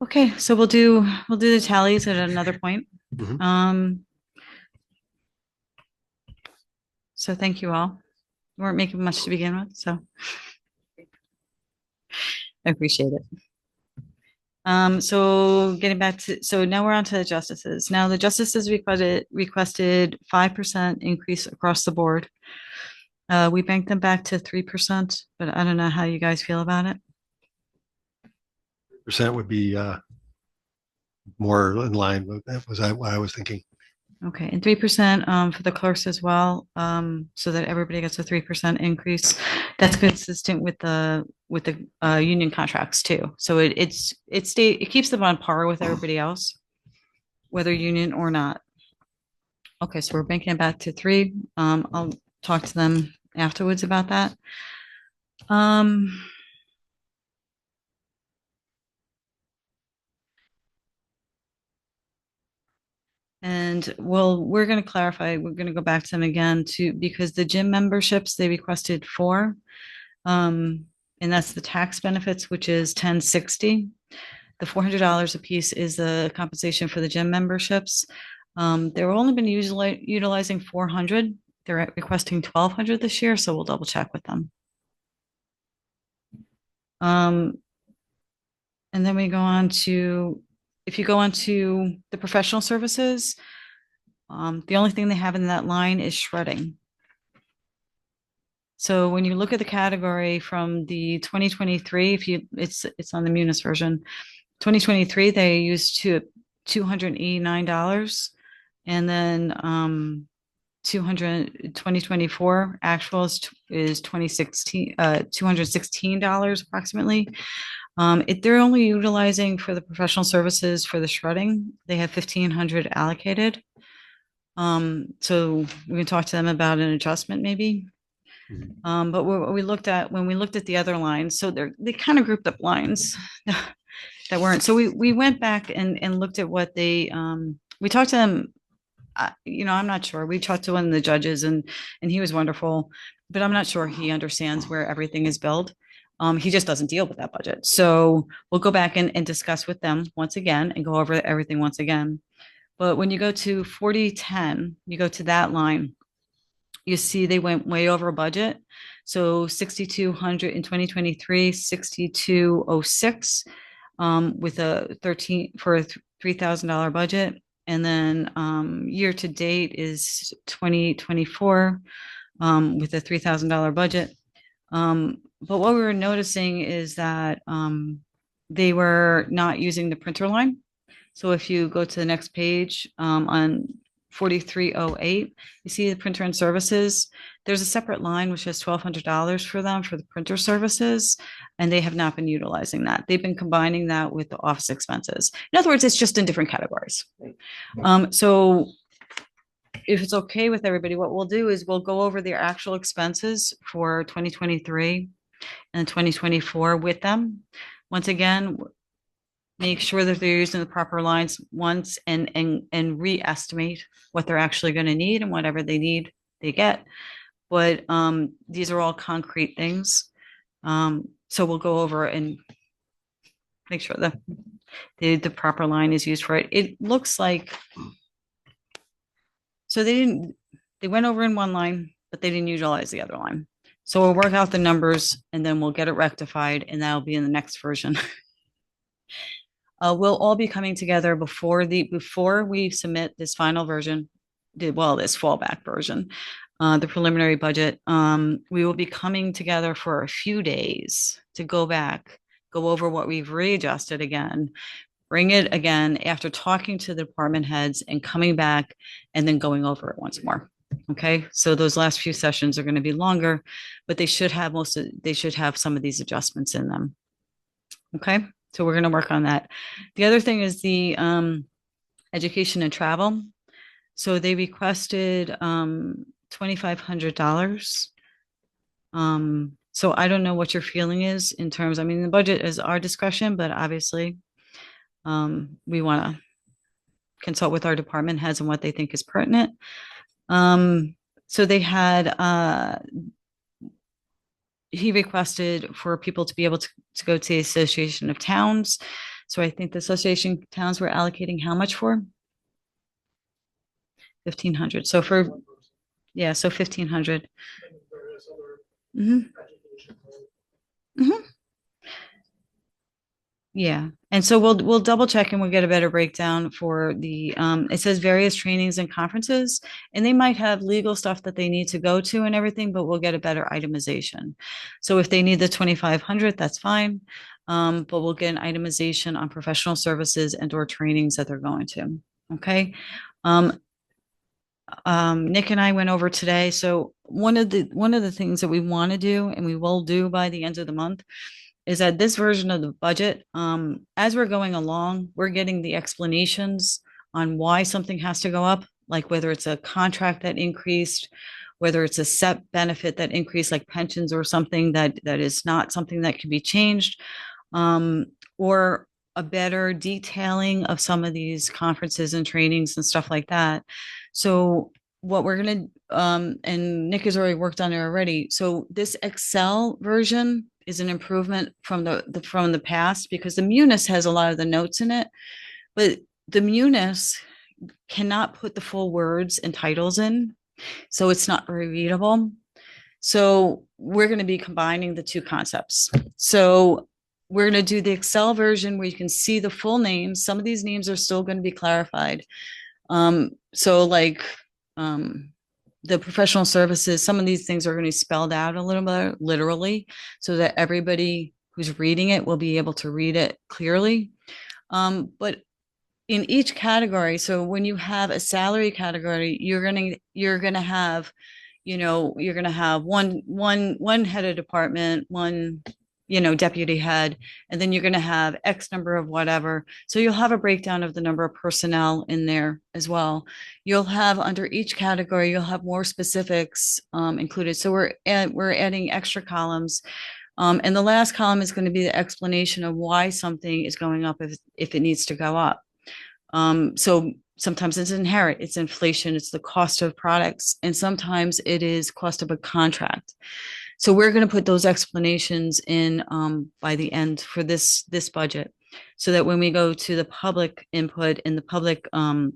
Okay, so we'll do the tallies at another point. Mhm. So thank you all. We weren't making much to begin with, so I appreciate it. So getting back to, so now we're on to the justices. Now the justices requested 5% increase across the board. We banked them back to 3%, but I don't know how you guys feel about it. Percent would be more in line with that was what I was thinking. Okay, and 3% for the clerks as well, so that everybody gets a 3% increase. That's consistent with the union contracts too. So it keeps them on par with everybody else, whether union or not. Okay, so we're banking it back to 3. I'll talk to them afterwards about that. And we're going to clarify, we're going to go back to them again because the gym memberships, they requested 4. And that's the tax benefits, which is 1060. The $400 a piece is the compensation for the gym memberships. They're only been utilizing 400. They're requesting 1,200 this year, so we'll double check with them. And then we go on to, if you go on to the professional services, the only thing they have in that line is shredding. So when you look at the category from the 2023, it's on the Munis version. 2023, they used $289, and then 2024 actual is $216 approximately. They're only utilizing for the professional services for the shredding. They have 1,500 allocated. So we can talk to them about an adjustment maybe. But what we looked at when we looked at the other lines, so they kind of grouped up lines that weren't. So we went back and looked at what we talked to them. I'm not sure. We talked to one of the judges and he was wonderful, but I'm not sure he understands where everything is billed. He just doesn't deal with that budget. So we'll go back and discuss with them once again and go over everything once again. But when you go to 4010, you go to that line, you see they went way over budget. So 6,200 in 2023, 6,206 with a $3,000 budget. And then year to date is 2024 with a $3,000 budget. But what we were noticing is that they were not using the printer line. So if you go to the next page on 4308, you see the printer and services. There's a separate line which has $1,200 for them for the printer services, and they have not been utilizing that. They've been combining that with the office expenses. In other words, it's just in different categories. So if it's okay with everybody, what we'll do is we'll go over their actual expenses for 2023 and 2024 with them. Once again, make sure that they're using the proper lines once and re-estimate what they're actually going to need, and whatever they need, they get. But these are all concrete things. So we'll go over and make sure that the proper line is used for it. It looks like, so they went over in one line, but they didn't utilize the other line. So we'll work out the numbers and then we'll get it rectified, and that'll be in the next version. We'll all be coming together before we submit this final version, this fallback version, the preliminary budget. We will be coming together for a few days to go back, go over what we've readjusted again, bring it again after talking to the department heads and coming back and then going over it once more. Okay, so those last few sessions are going to be longer, but they should have some of these adjustments in them. Okay. So we're gonna work on that. The other thing is the education and travel. So they requested $2,500. So I don't know what your feeling is in terms, I mean, the budget is our discretion, but obviously we want to consult with our department heads on what they think is pertinent. So they had he requested for people to be able to go to the Association of Towns. So I think the Association of Towns were allocating how much for? 1,500. So for, yeah, so 1,500. And various other Mhm. education. Yeah. And so we'll double check and we'll get a better breakdown for the it says various trainings and conferences, and they might have legal stuff that they need to go to and everything, but we'll get a better itemization. So if they need the 2,500, that's fine. But we'll get an itemization on professional services and or trainings that they're going to. Okay. Nick and I went over today. So one of the things that we want to do and we will do by the end of the month is that this version of the budget, as we're going along, we're getting the explanations on why something has to go up, like whether it's a contract that increased, whether it's a set benefit that increased, like pensions or something that is not something that can be changed, or a better detailing of some of these conferences and trainings and stuff like that. So what we're gonna and Nick has already worked on it already. So this Excel version is an improvement from the past because the Munis has a lot of the notes in it, but the Munis cannot put the full words and titles in, so it's not very readable. So we're going to be combining the two concepts. So we're going to do the Excel version where you can see the full names. Some of these names are still going to be clarified. So like the professional services, some of these things are going to be spelled out a little bit literally so that everybody who's reading it will be able to read it clearly. But in each category, so when you have a salary category, you're gonna have, you're gonna have one head of department, one deputy head, and then you're going to have X number of whatever. So you'll have a breakdown of the number of personnel in there as well. You'll have under each category, you'll have more specifics included. So we're adding extra columns. And the last column is going to be the explanation of why something is going up if it needs to go up. So sometimes it's inherent, it's inflation, it's the cost of products, and sometimes it is cost of a contract. So we're going to put those explanations in by the end for this budget, so that when we go to the public input and the public, the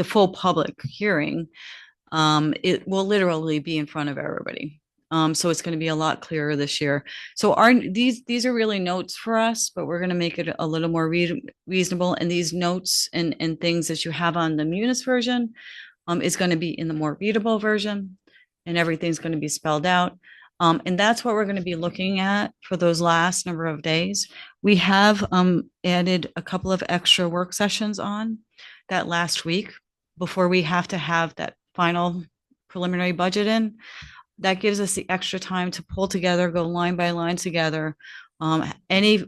full public hearing, it will literally be in front of everybody. So it's going to be a lot clearer this year. So these are really notes for us, but we're going to make it a little more reasonable. And these notes and things that you have on the Munis version is going to be in the more readable version. And everything's going to be spelled out. And that's what we're going to be looking at for those last number of days. We have added a couple of extra work sessions on that last week before we have to have that final preliminary budget in. That gives us the extra time to pull together, go line by line together. Any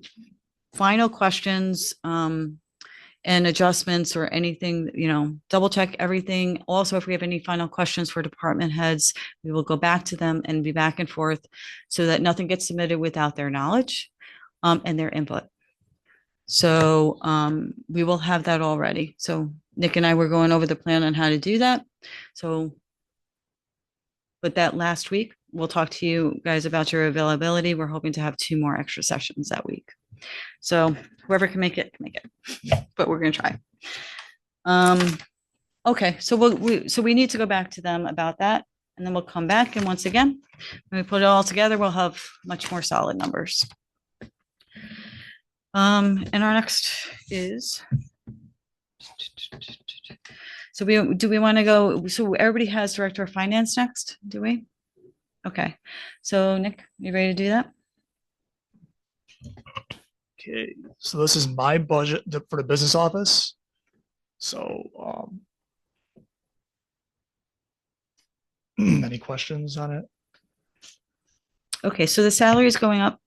final questions, and adjustments or anything, double check everything. Also, if we have any final questions for department heads, we will go back to them and be back and forth so that nothing gets submitted without their knowledge and their input. So we will have that all ready. So Nick and I were going over the plan on how to do that. So but that last week, we'll talk to you guys about your availability. We're hoping to have 2 more extra sessions that week. So whoever can make it, but we're going to try. Okay. So we need to go back to them about that, and then we'll come back. And once again, when we put it all together, we'll have much more solid numbers. And our next is, so do we want to go? So everybody has director of finance next, do we? Okay. So Nick, you ready to do that? Okay, so this is my budget for the business office. So, any questions on it? Okay, so the salary is going up.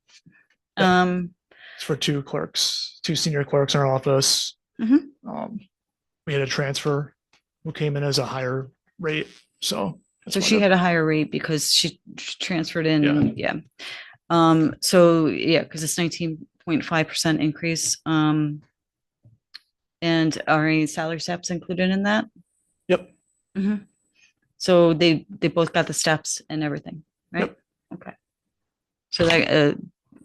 It's for two clerks, two senior clerks in our office. Mhm. We had a transfer who came in as a higher rate, so. that's So why she that- had a higher rate because she transferred in, yeah. So yeah, because it's 19.5% increase. And are any salary steps included in that? Yep, Mhm. So they both got the steps and everything, right? Yep. Okay. So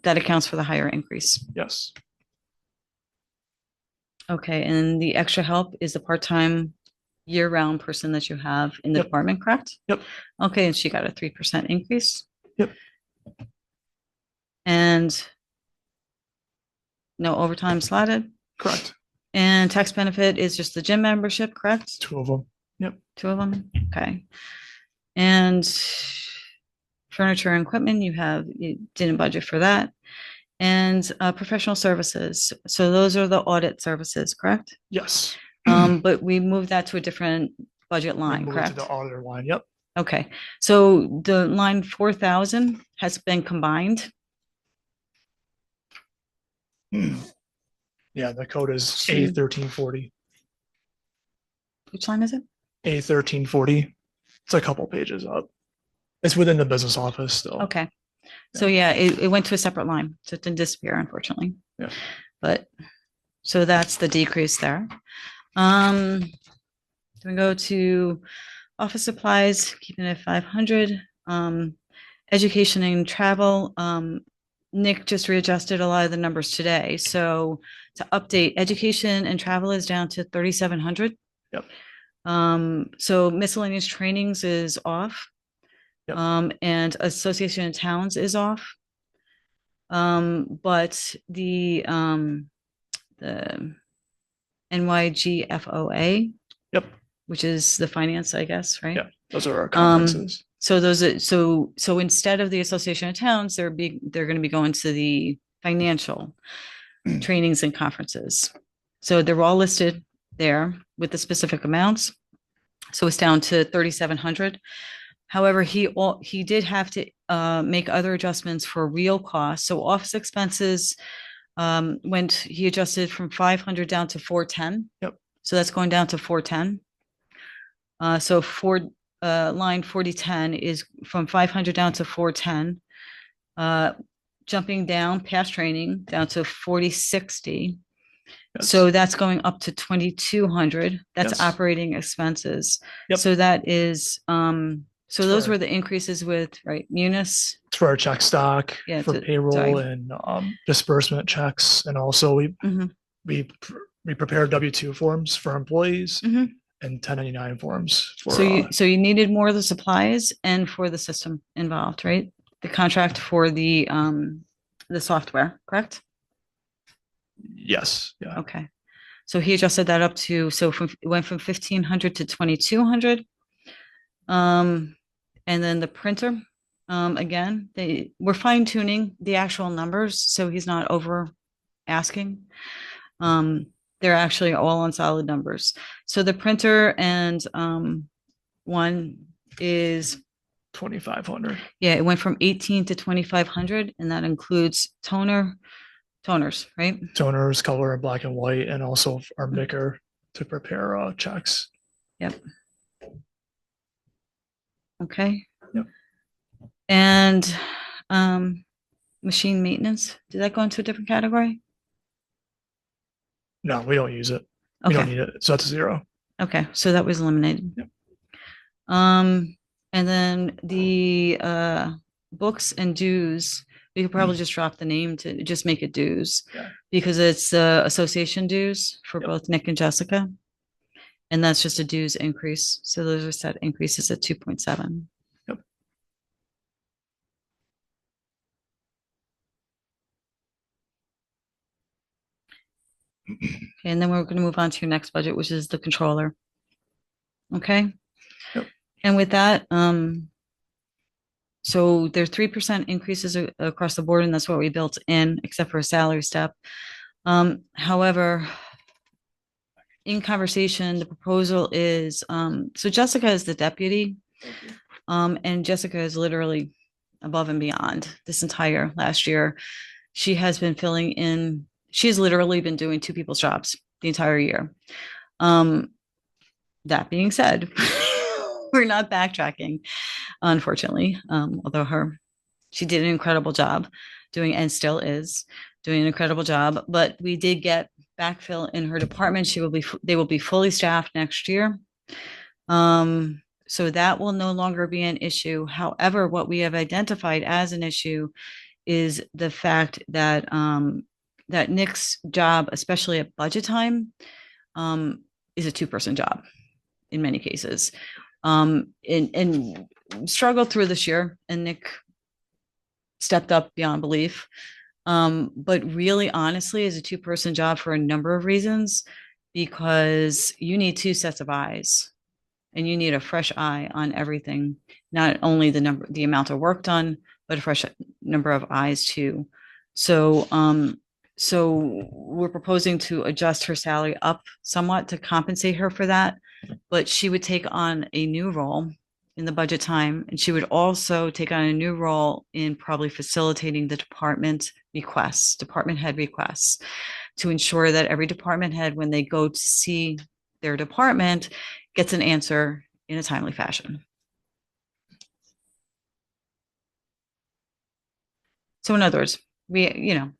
that accounts for the higher increase. yes, Okay, and the extra help is the part-time year-round person that you have in the Yep. department, correct? Yep. Okay, and she got a 3% increase? Yep. And no overtime slotted? correct. And tax benefit is just the gym membership, correct? Two of them. Two of them, okay. And furniture and equipment, you didn't budget for that. And professional services, so those are the audit services, correct? Yes. But we moved that to a different budget We line, moved it to correct? the auditor line. Yep. Okay, so the line 4,000 has been combined. Yeah, the code is To- A1340. Which line is it? A1340. It's a couple pages up. It's within the business office still. Okay. So yeah, it went to a separate line, so it didn't disappear, unfortunately. Yeah. But, so that's the decrease there. Then we go to office supplies, keeping it 500. Education and travel, Nick just readjusted a lot of the numbers today. So to update, education and travel is down to 3,700. Yep. So miscellaneous trainings is off. Yep. And Association of Towns is off. But the NYGFOA. Yep. Which is the finance, I guess, right? Yeah. Those are our conferences. So so instead of the Association of Towns, they're going to be going to the financial trainings and conferences. So they're all listed there with the specific amounts. So it's down to 3,700. However, he did have to make other adjustments for real costs. So office expenses he adjusted from 500 down to 410. Yep. So that's going down to 410. So line 4010 is from 500 down to 410. Jumping down past training down to 4060. Yes. So that's going up to 2,200. That's Yes. operating expenses. Yep. So that is, so those Sure. were the increases with, right, Munis. It's for our check stock, Yeah, for to- payroll sorry. and disbursement checks. And also Mhm. we prepare W-2 forms for employees Mhm. and 1099 forms for, So you needed more of the supplies and for the system involved, right? The contract for the software, correct? yes. Yeah. Okay. So he adjusted that up to, it went from 1,500 to 2,200. And then the printer, again, we're fine tuning the actual numbers, so he's not over asking. They're actually all on solid numbers. So the printer and one is, 2,500. yeah, it went from 18 to 2,500, and that includes toners, right? Toners, color and black and white, and also our Micker to prepare checks. Yep. Okay. Yep. And machine maintenance, did that go into a different category? No, we don't use it. We don't Okay, need it. So that's 0. okay, so that was eliminated. Yep. And then the books and dues, we could probably just drop the name to just make it dues. Yeah. Because it's association dues for Yep. both Nick and Jessica. And that's just a dues increase. So those are set increases at 2.7. Yep. And then we're going to move on to your next budget, which is the controller. Okay. Yep. And with that, so there are 3% increases across the board, and that's what we built in, except for a salary step. However, in conversation, the proposal is, so Jessica is the deputy. And Jessica is literally above and beyond this entire last year. she has been filling in, she's literally been doing two people's jobs the entire year. That being said, we're not backtracking, unfortunately, although she did an incredible job doing, and still is doing an incredible job, but we did get backfill in her department. They will be fully staffed next year. So that will no longer be an issue. However, what we have identified as an issue is the fact that that Nick's job, especially at budget time, is a two-person job in many cases. And struggled through this year, and Nick stepped up beyond belief. But really, honestly, is a two-person job for a number of reasons, because you need two sets of eyes and you need a fresh eye on everything, not only the amount of work done, but a fresh number of eyes too. So, so we're proposing to adjust her salary up somewhat to compensate her for that, but she would take on a new role in the budget time, and she would also take on a new role in probably facilitating the department head requests, to ensure that every department head, when they go to see their department, gets an answer in a timely fashion. So in other words, we're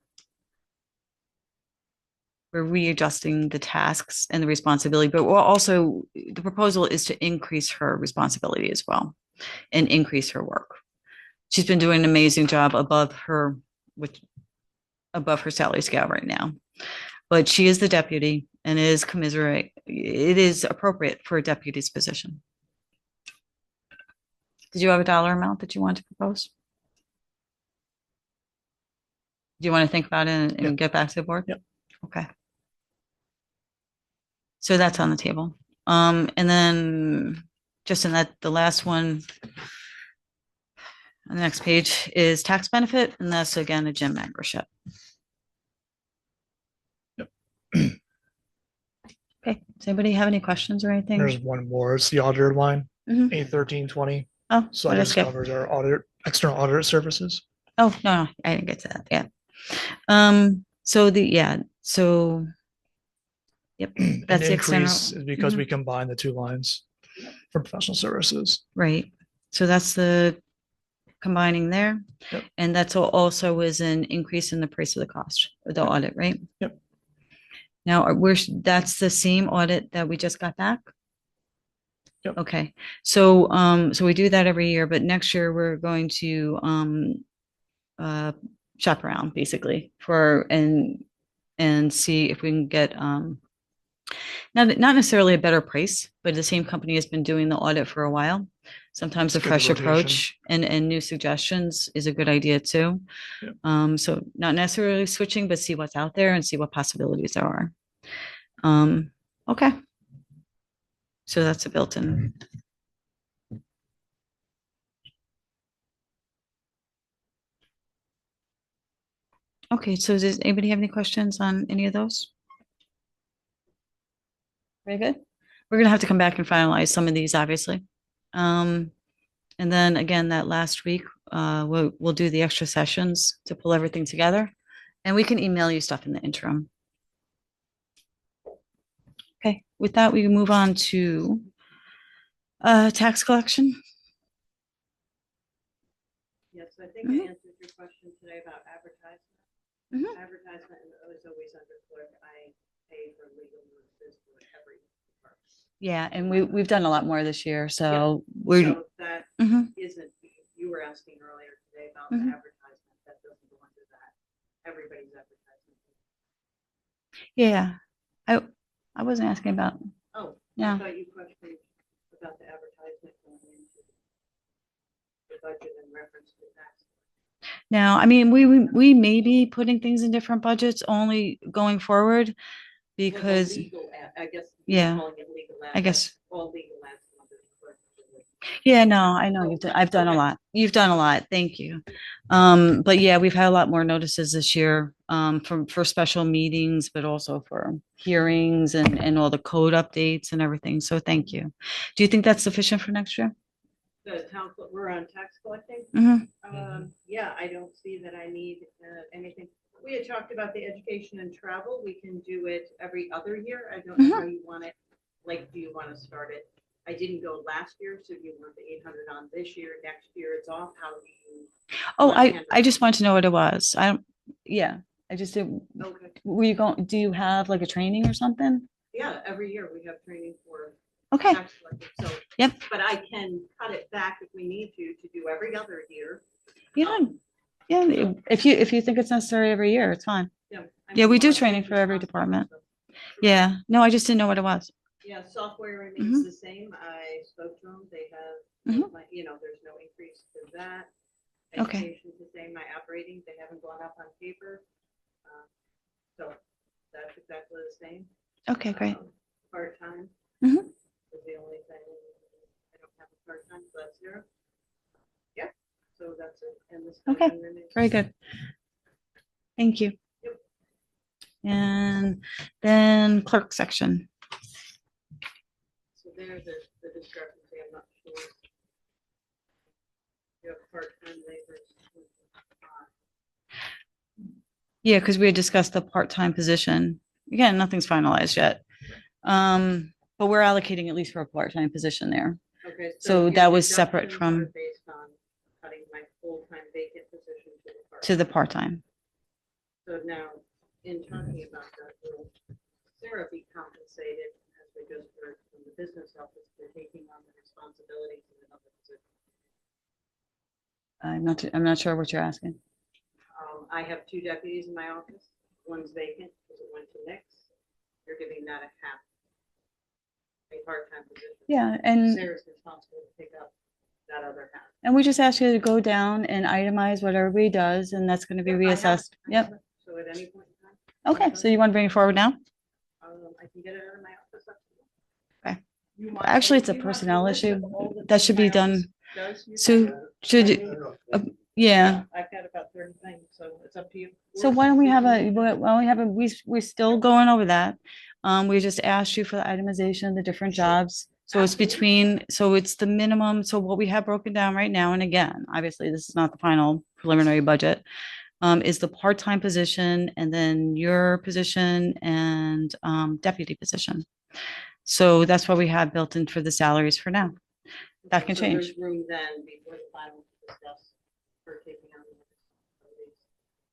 readjusting the tasks and the responsibility, but the proposal is to increase her responsibility as well and increase her work. She's been doing an amazing job above her salary scale right now, but she is the deputy, and it is appropriate for a deputy's position. Did you have a dollar amount that you want to propose? Do you want to think about it and get back to the board? Yep. Okay. So that's on the table. And then just in the last one on the next page is tax benefit, and that's again a gym membership. Okay, does anybody have any questions or anything? There's one more. It's the auditor line, Mhm. 81320. Oh, So what did I this skip? covers our external audit services. Oh, no, I didn't get to that yet. So yep, An that's the external, increase is because we combine the two lines for professional services. right? So that's the combining there. Yep. And that's also is an increase in the price of the cost of the audit, right? Yep. Now, that's the same audit that we just got back? Yep. Okay, so we do that every year, but next year we're going to shop around basically and see if we can get not necessarily a better price, but the same company has been doing the audit for a while. Sometimes a Good fresh rotation. approach and new suggestions is a good idea too. Yep. So not necessarily switching, but see what's out there and see what possibilities there are. Okay. So that's a built-in. Okay, so does anybody have any questions on any of those? Very good. We're gonna have to come back and finalize some of these, obviously. And then again, that last week, we'll do the extra sessions to pull everything together, and we can email you stuff in the interim. Okay, with that, we can move on to tax collection. Yes, I think I answered your question today about advertisement. Mhm. Advertisement is always under clerk. I pay for legal notices for every department. Yeah, and we've done a lot more this year, so we're So that Mhm. isn't, you were asking earlier today about the Mhm. advertisement, that doesn't go under that. Everybody's advertisement. Yeah, I wasn't asking about. Oh, Yeah. I thought you questioned about the advertisement going into the budget in reference to tax. Now, I mean, we may be putting things in different budgets only going forward Well, the because legal I guess. Yeah, Calling it legal ad, I guess. all legal ads come under the clerk. Yeah, no, I know I've done a lot. You've done a lot. Thank you. But yeah, we've had a lot more notices this year, for special meetings, but also for hearings and all the code updates and everything. So thank you. Do you think that's sufficient for next year? The we're on tax collecting. Mhm. Yeah, I don't see that I need anything We had talked about the education and travel. We can do it every other year. I don't know how you want it. Like, do you want to start it? I didn't go last year, so do you want the 800 on this year? Next year it's off. How do you? Oh, wanna handle I it? just want to know what it was. I don't, yeah, I just did. Okay. Were you going, do you have like a training or something? Yeah, every year we have training for Okay, tax collectors. So. Yep. But I can cut it back if we need to do every other year. yeah, yeah, if you think it's necessary every year, it's fine. Yeah. I Yeah, mean, we do most training for every costs department. stuff. Yeah, no, I just didn't know what it was. Yeah, software remains the same. I spoke to them. They have, Mhm. there's no increase to that. Okay. Education's the same. My operating, they haven't gone up on paper. So that's exactly the same. Okay, great. Part-time. Mhm. Is the only thing. I don't have a part-time, so that's zero. Yeah, so that's it. And this. Okay, very good. Thank you. Yep. And then clerk section. So there's the discrepancy. I'm not sure. You have part-time laborers. Yeah, because we had discussed the part-time position. Again, nothing's finalized yet. But we're allocating at least for a part-time position there. Okay. So your that was separate deductions from- are Based on cutting my full-time vacant position to the part. To the part-time. So now, in talking about that, will Sarah be compensated, as we just heard from the business office, for taking on the responsibilities of another position? I'm not sure what you're asking. I have two deputies in my office. One's vacant because it went to Nick's. You're giving that a half. A part-time position. Yeah, and Sarah's responsible to pick up that other half. we just asked you to go down and itemize what everybody does, and that's going to be Yep, I have it. reassessed. I have Yep. it. So at any point in time. Okay, so you want to bring it forward now? I can get it out of my office. up to you. Okay. You want- Actually, it's a you want the personnel list of issue. all the That should be things my office done. does, you So think? should, I don't know. yeah. I've got about 30 things, so it's up to you. So why don't we have we're still going over that. We just asked you for the itemization of the different jobs. So it's between, so it's the minimum. So what we have broken down right now, and again, obviously this is not the final preliminary budget, is the part-time position and then your position and deputy position. So that's what we have built in for the salaries for now. That can So there's change. Room then before the final discuss for taking on.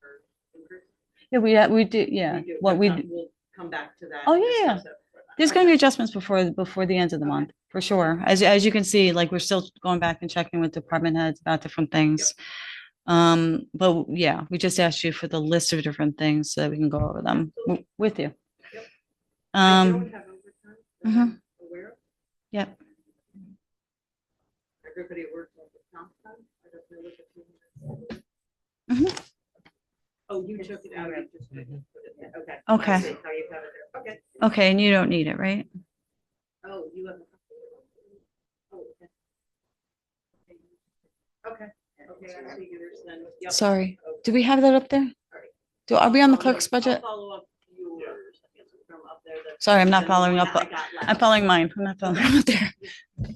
or increase. Yeah, we do, yeah. We do, What but we, We'll come back to that. Oh, and yeah, discuss it before that. there's going to be Okay. adjustments before the end of the Okay. month, for sure. As you can see, like, we're still going back and checking with department heads about different things. But yeah, we just asked you for the list of different things so that we can go over them with you. Yep. I don't Um, have overtime. that mhm. I'm aware of. Yep. Everybody works on the comp time. I don't know what the- Mhm. Oh, you took it out. You just didn't put it in. Okay. Okay. I see how you have it there. Okay. Okay, and you don't need it, right? Oh, you have. Oh, okay. Okay. Okay, I see yours then. Yep. Sorry. Okay. Do we have that up there? Are we on the I'll clerk's follow- budget? I'll follow up yours. I guess, from up there. That's Sorry, I'm not different than the following one up. that I got I'm last following time. mine. I'm not following up there.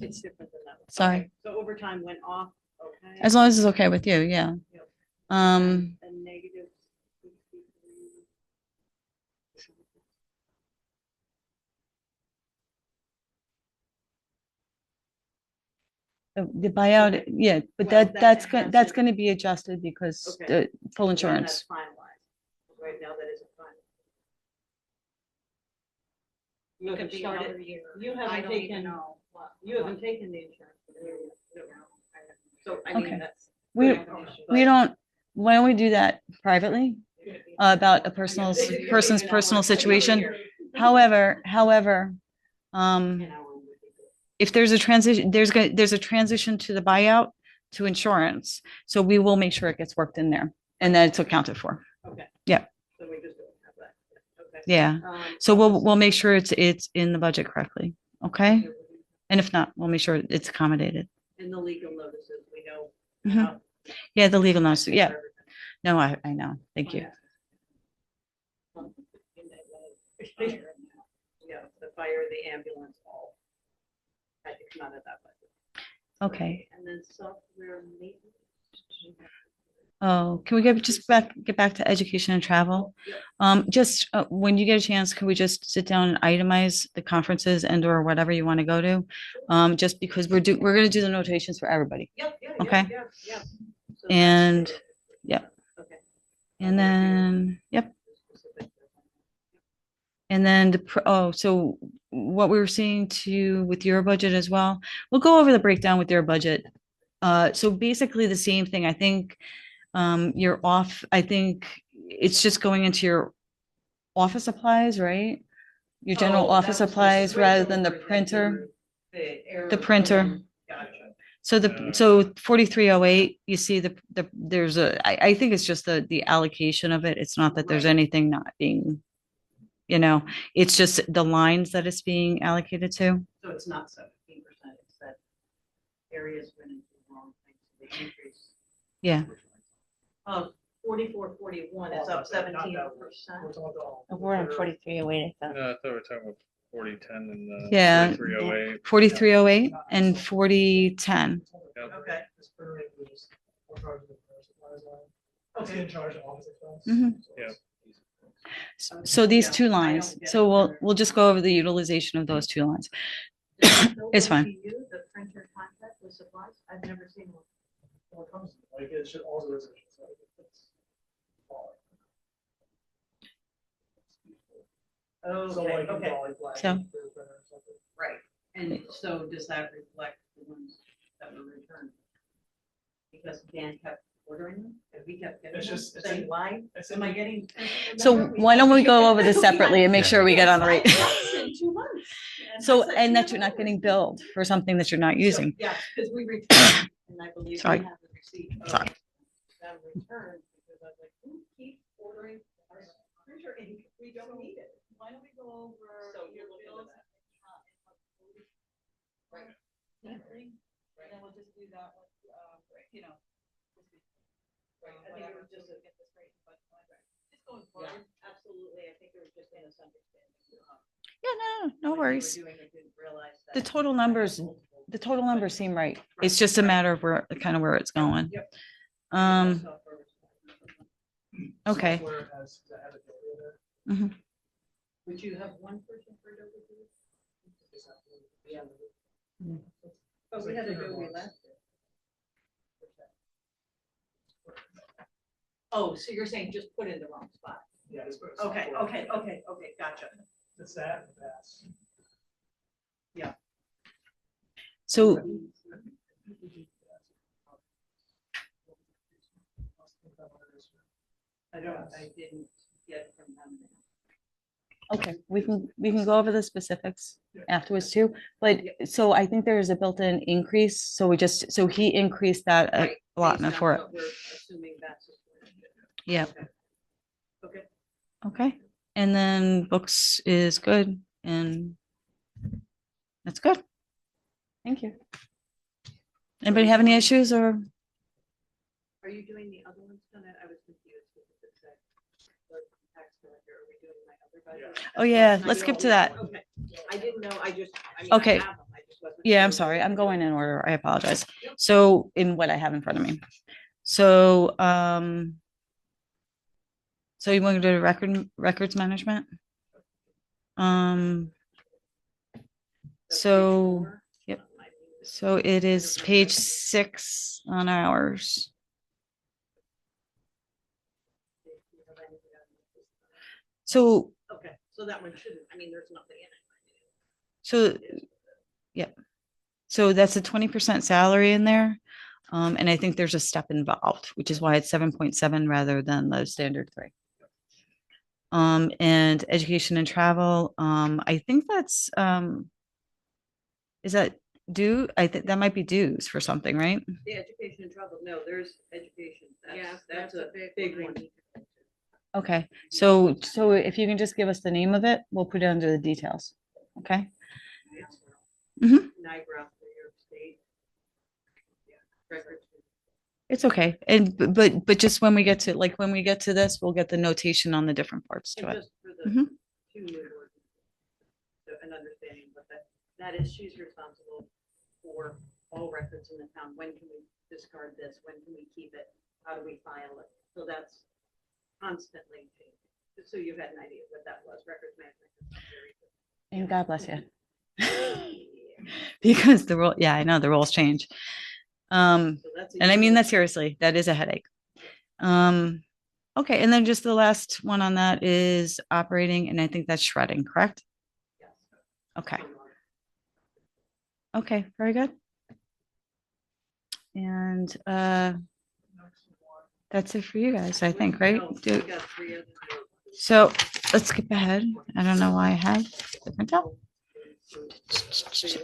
It's different than that one. Sorry. Okay, so overtime went off, okay? As long as it's okay with you, yeah. Yep. Um, A negative 63. the buyout, yeah, but Well, that's that that's hasn't- going to be adjusted because Okay. the full When insurance. that's finalized. Right now, that isn't final. You Could haven't be started, another year. you I haven't don't even taken, know you haven't taken the insurance. So, I Okay. mean, that's. We, good information, we but- don't, why don't we do that privately about a person's personal situation? However, You know, if there's a transition, there's a transition to the buyout to insurance. So we will make sure it gets worked in there and that it's accounted for. Okay. Yeah. So we just don't have that. Okay. Yeah. So we'll make sure it's in the budget correctly. Okay. And if not, we'll make sure it's accommodated. In the legal notices, we know. Mhm. how- Yeah, the legal notice. Yeah. No, I know. Thank you. Yeah, the fire, the ambulance, all. Had to come out of that budget. Okay. And then software maintenance. Oh, can we get back to education and travel? Just when you get a chance, can we just sit down and itemize the conferences and or whatever you want to go to? Just because we're gonna do the notations for everybody. Yep, yeah, Okay. yeah, yeah. So that's And, it. yep. Okay. And then, yep. And then so what we were seeing too with your budget as well, we'll go over the breakdown with your budget. So basically the same thing. I think you're off. I think it's just going into your office supplies, right? Your general Oh, office that was the supplies rather switch than the over that printer. error The printer. code. Gotcha. So 4308, you see there's I think it's just the allocation of it. It's not that there's Right. anything not being, it's just the lines that it's being allocated to. So it's not 17%, it's that areas went into the wrong things, so the increase. Yeah. 4441 is up 17%. We're on 4308, I thought. No, I thought we were talking about 4010 and Yeah. 4308. 4308 and 4010. Okay. Okay. In charge of office expense. Mhm. Yeah. So these Yeah, two I lines, don't get so it. we'll just go over the utilization of those two lines. It's fine. The printer contract with supplies, I've never seen one. Well, it comes, like, it should also resolution, so it's. So Okay, like, you okay, know, like black So- ink or something. right. And so does that reflect the ones that were returned? Because Dan kept ordering them, and we kept getting It's them, just- it's saying, in- why It's in am I the- getting? So why don't we go over this separately and make sure we get on the right? In 2 months. So, I said, and that "Yeah, you're not whatever." getting billed for something that you're not So, using. Yes, because we returned, and I believe we Sorry. have the receipt. of Sorry. Them returned, because I was like, who keeps ordering our printer ink? We don't need it. Why don't we go over? So you're looking at that. Right. And then we'll just do that, Right, I think it was just to get this right, but, just going forward, absolutely, I think it was just a misunderstanding. Yeah, no When you were worries. doing it, didn't realize The that. total numbers seem right. It's just a matter of where it's going. Yep. Okay. Software has to have it in there. Would you have one person for Adobe? Yeah. But we had Adobe last year. Oh, so you're saying just put in the wrong spot? Yeah, it's. Okay, gotcha. It's that, and that's. So, I didn't get from them. okay, we can go over the specifics afterwards too. But so I think there is a built-in increase. So he increased that Right, allotment based on for it. what we're assuming that's. Yeah. Okay. Okay. And then books is good and that's good. Thank you. Anybody have any issues or? Are you doing the other ones, Donna? I was confused because it said, like, tax collector, are we doing my other budget? Oh, yeah, Can I let's do skip all to of that. them? Okay. I didn't know, I mean, Okay. I have them, I just wasn't. Yeah, I'm sure sorry. what I'm to going do. in order. I apologize. So in what I have in front of me. So, so you want to do records management? That's So, page 4. yep. I need this. So it is page 6 on ours. So, Okay, so that one shouldn't, I mean, there's nothing in it. so, yep. So that's a 20% salary in there. And I think there's a step involved, which is why it's 7.7 rather than the standard 3. And education and travel, I think that's, is that due? I think that might be dues for something, right? The education and travel, no, there's education. Yeah, That's a big one. Okay, so if you can just give us the name of it, we'll put it under the details. Okay? Mhm. NIGRA for your state. Yeah, records. It's okay. And but just when we get to this, we'll get the notation on the different parts to And it. just for the Mhm. 2 new words, so an understanding, but that is, she's responsible for all records in the town. When can we discard this? When can we keep it? how do we file it? So that's constantly changing. Just so you had an idea what that was, records management. And God bless you. Because the rule, yeah, I know the rules change. And I mean that seriously, that is a headache. Okay, and then just the last one on that is operating, and I think that's shredding, correct? Okay. Okay, very good. And that's it for you guys, I think, right? So let's skip ahead. I don't know why I have the printout.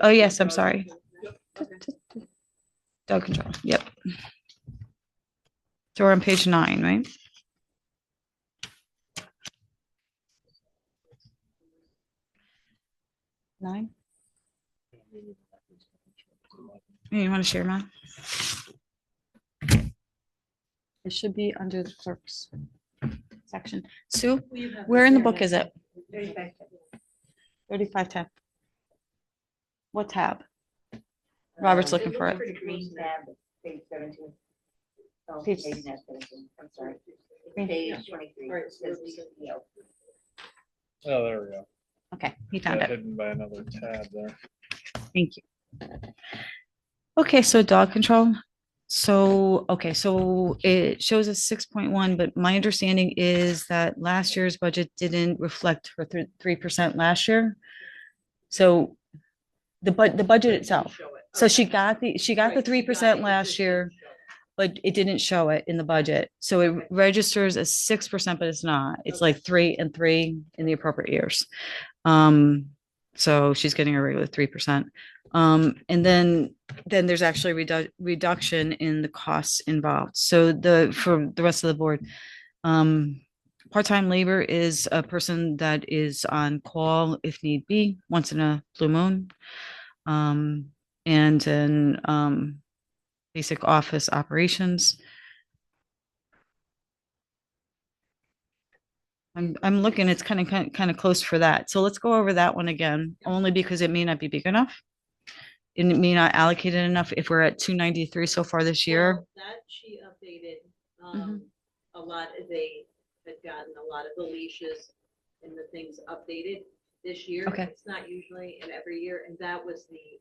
Oh, yes, I'm sorry. Dog control, yep. So we're on page 9, right? Nine? You want to share mine? It should be under the clerks section. Sue, where in the book is it? 3510. What tab? Robert's looking for it. Green tab, page 17. Oh, Page- page 17, I'm sorry. Page 23. It says DCO. Oh, there we go. Okay, he found Got it. hidden by another tab there. Thank you. Okay, so dog control. So, okay, so it shows a 6.1, but my understanding is that last year's budget didn't reflect her 3% last year. So the budget itself. So she got the 3% last year, but it didn't show it in the budget. So it registers as 6%, but it's not. It's like 3 and 3 in the appropriate years. So she's getting a regular 3%. And then there's actually reduction in the costs involved. So for the rest of the board, part-time labor is a person that is on call if need be, once in a blue moon. And then basic office operations. I'm looking, it's kind of close for that. So let's go over that one again, only because it may not be big enough. It may not allocate it enough if we're at 293 so far this year. Well, that she updated, Mhm. a lot, they had gotten a lot of the leashes and the things updated this year. Okay. It's not usually in every year, and that was the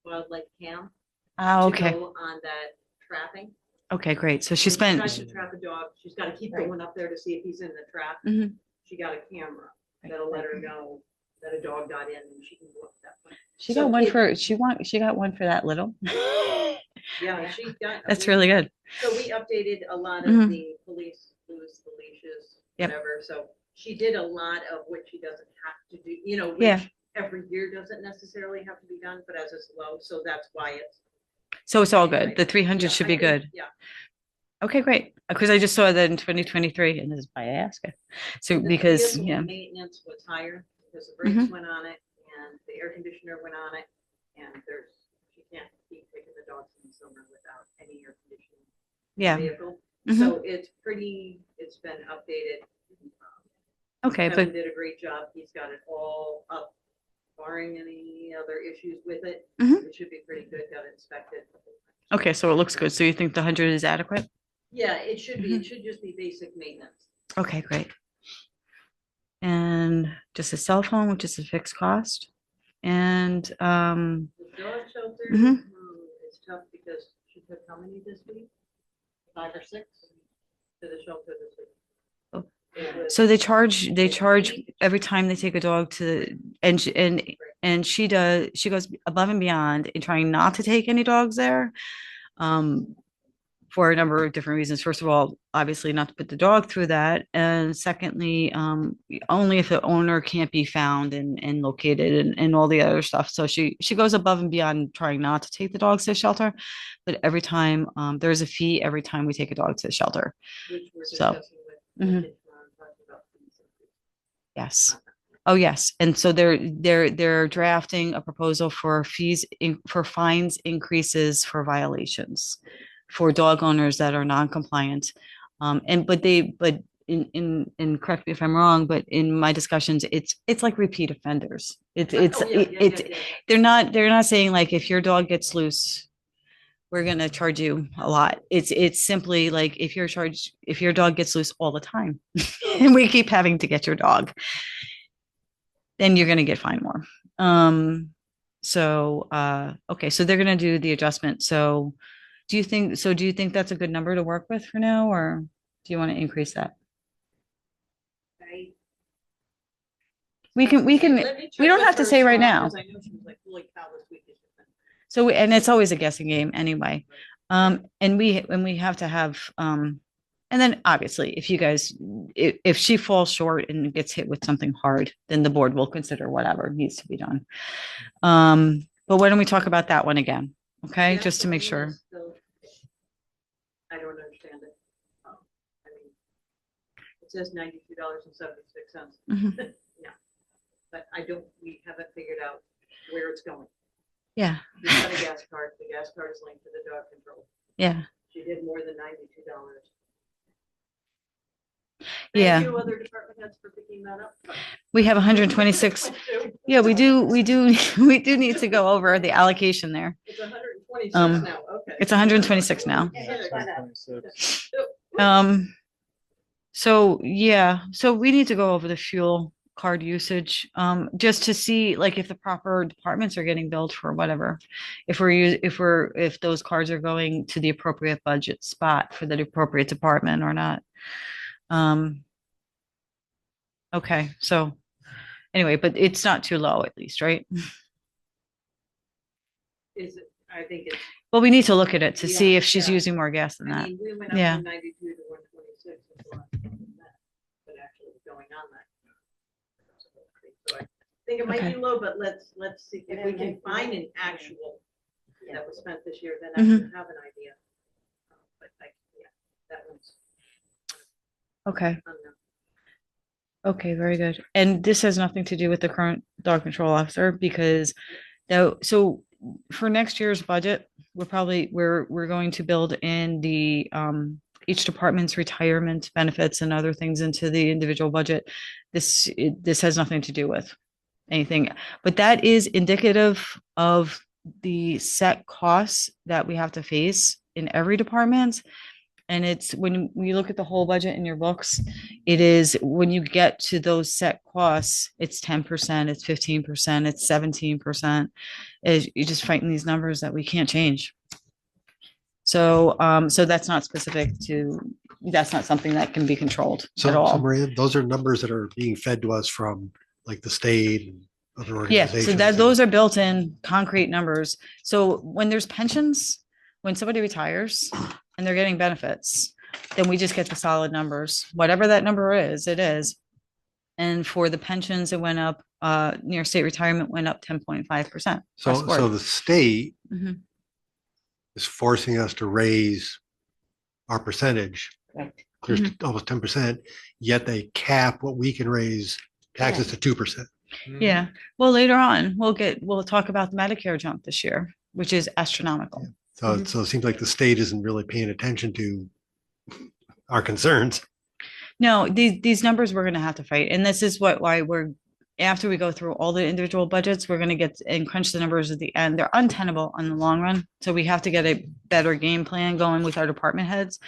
wildlife cam. Ah, to okay. go on that trapping. Okay, great. So she When tries spent, to trap a dog, she's gotta keep Right. going up there to see if he's in the trap. Mhm. She got a camera that'll let her know that a dog got in and she can go up that way. she So got one it- for, she got one for that little. Yeah, she got. That's really good. So we updated a lot Mhm. of the police, lose the leashes, Yep. whatever. So she did a lot of what she doesn't have to do, Yeah. which every year doesn't necessarily have to be done, but as it's low, so that's why it's. So it's all good. The 300 Yeah, should I be think- good. Yeah. Okay, great. Because I just saw that in 2023 and this is why I asked it. So The because, vehicle yeah, Maintenance was higher because the brakes went on it and the air conditioner went on it. And you can't keep taking the dogs in the summer without any air conditioning. yeah. Vehicle. Mhm. So it's been updated. Okay, Kevin but, did a great job. He's got it all up, barring any other issues with it. Mhm. It should be pretty good. Got it inspected. okay, so it looks good. So you think the 100 is adequate? Yeah, it should be. Mhm. It should just be basic maintenance. Okay, great. And just a cell phone, which is a fixed cost. And The dog shelter, Mhm. it's tough because she took how many this week? 5 or 6 to the shelter this week. Oh. It was- so they charge every time they take a dog to, and she goes above and beyond in trying not to take any dogs there. For a number of different reasons. First of all, obviously not to put the dog through that. And secondly, only if the owner can't be found and located and all the other stuff. So she goes above and beyond trying not to take the dogs to the shelter. But every time, there's a fee every time we take a dog to the shelter. Which we're So, discussing with. mhm. talking about fees increase. Yes. Oh, yes. And so they're drafting a proposal for for fines increases for violations for dog owners that are non-compliant. But in correct me if I'm wrong, but in my discussions, it's like repeat offenders. Oh, yeah. They're not saying like if your dog gets loose, we're gonna charge you a lot. It's simply like if your dog gets loose all the time and we keep having to get your dog, then you're gonna get fined more. Okay, so they're gonna do the adjustment. So do you think that's a good number to work with for now, or do you want to increase that? I- We can, Let me check we don't with have to her say right tomorrow, now. 'cause I know she was like, holy cow, this week is different. So, and it's always a guessing game anyway. And we have to have, and then obviously if you guys, if she falls short and gets hit with something hard, then the board will consider whatever needs to be done. But why don't we talk about that one again? Okay, Yeah, just to make so sure. it's still- I don't understand it. I mean, it says $92.76. Mhm. No, but we haven't figured out where it's going. Yeah, We got a gas card, the gas card is linked to the dog control. yeah, She did more than $92. yeah. Thank you, other department heads, for picking that up. We have 126. Yeah, we do, we do need to go over the allocation there. It's 126 Um, now, okay. It's 126 now. Yeah. 26. So yeah, so we need to go over the fuel card usage, just to see like if the proper departments are getting billed for whatever. If those cards are going to the appropriate budget spot for the appropriate department or not. Okay, so anyway, but it's not too low at least, right? Is it, I think it's, Well, we need to look at it to see Yeah, if she's yeah. using more gas than I that. mean, we went up Yeah. from 92 to 126. That's a lot more than that, but actually it's going on that. So I think it might be Okay. low, but let's see if we can find an actual that was spent this year, then I Mhm. can have an idea. But yeah, that one's Okay, unknown. okay, very good. And this has nothing to do with the current dog control officer because so for next year's budget, we're going to build in the each department's retirement benefits and other things into the individual budget. This has nothing to do with anything, but that is indicative of the set costs that we have to face in every department. And it's when you look at the whole budget in your books, it is when you get to those set costs, it's 10%, it's 15%, it's 17%. You're just fighting these numbers that we can't change. So that's not that's not something that can be controlled So, at so all. Maria, those are numbers that are being fed to us from like the state and other Yeah, organizations. so those are built in concrete numbers. So when there's pensions, when somebody retires and they're getting benefits, then we just get the solid numbers. Whatever that number is, it is. And for the pensions, it went up, New York State retirement went up 10.5%. So the state Mhm. is forcing us to raise our percentage. Correct. Clear Mm-hmm. to almost 10%, yet they cap what we can raise taxes to 2%. Yeah, well, later on, we'll talk about the Medicare jump this year, which is astronomical. So it seems like the state isn't really paying attention to our concerns. No, these numbers we're gonna have to fight, and this is why after we go through all the individual budgets, we're gonna get and crunch the numbers at the end. They're untenable in the long run, so we have to get a better game plan going with our department heads.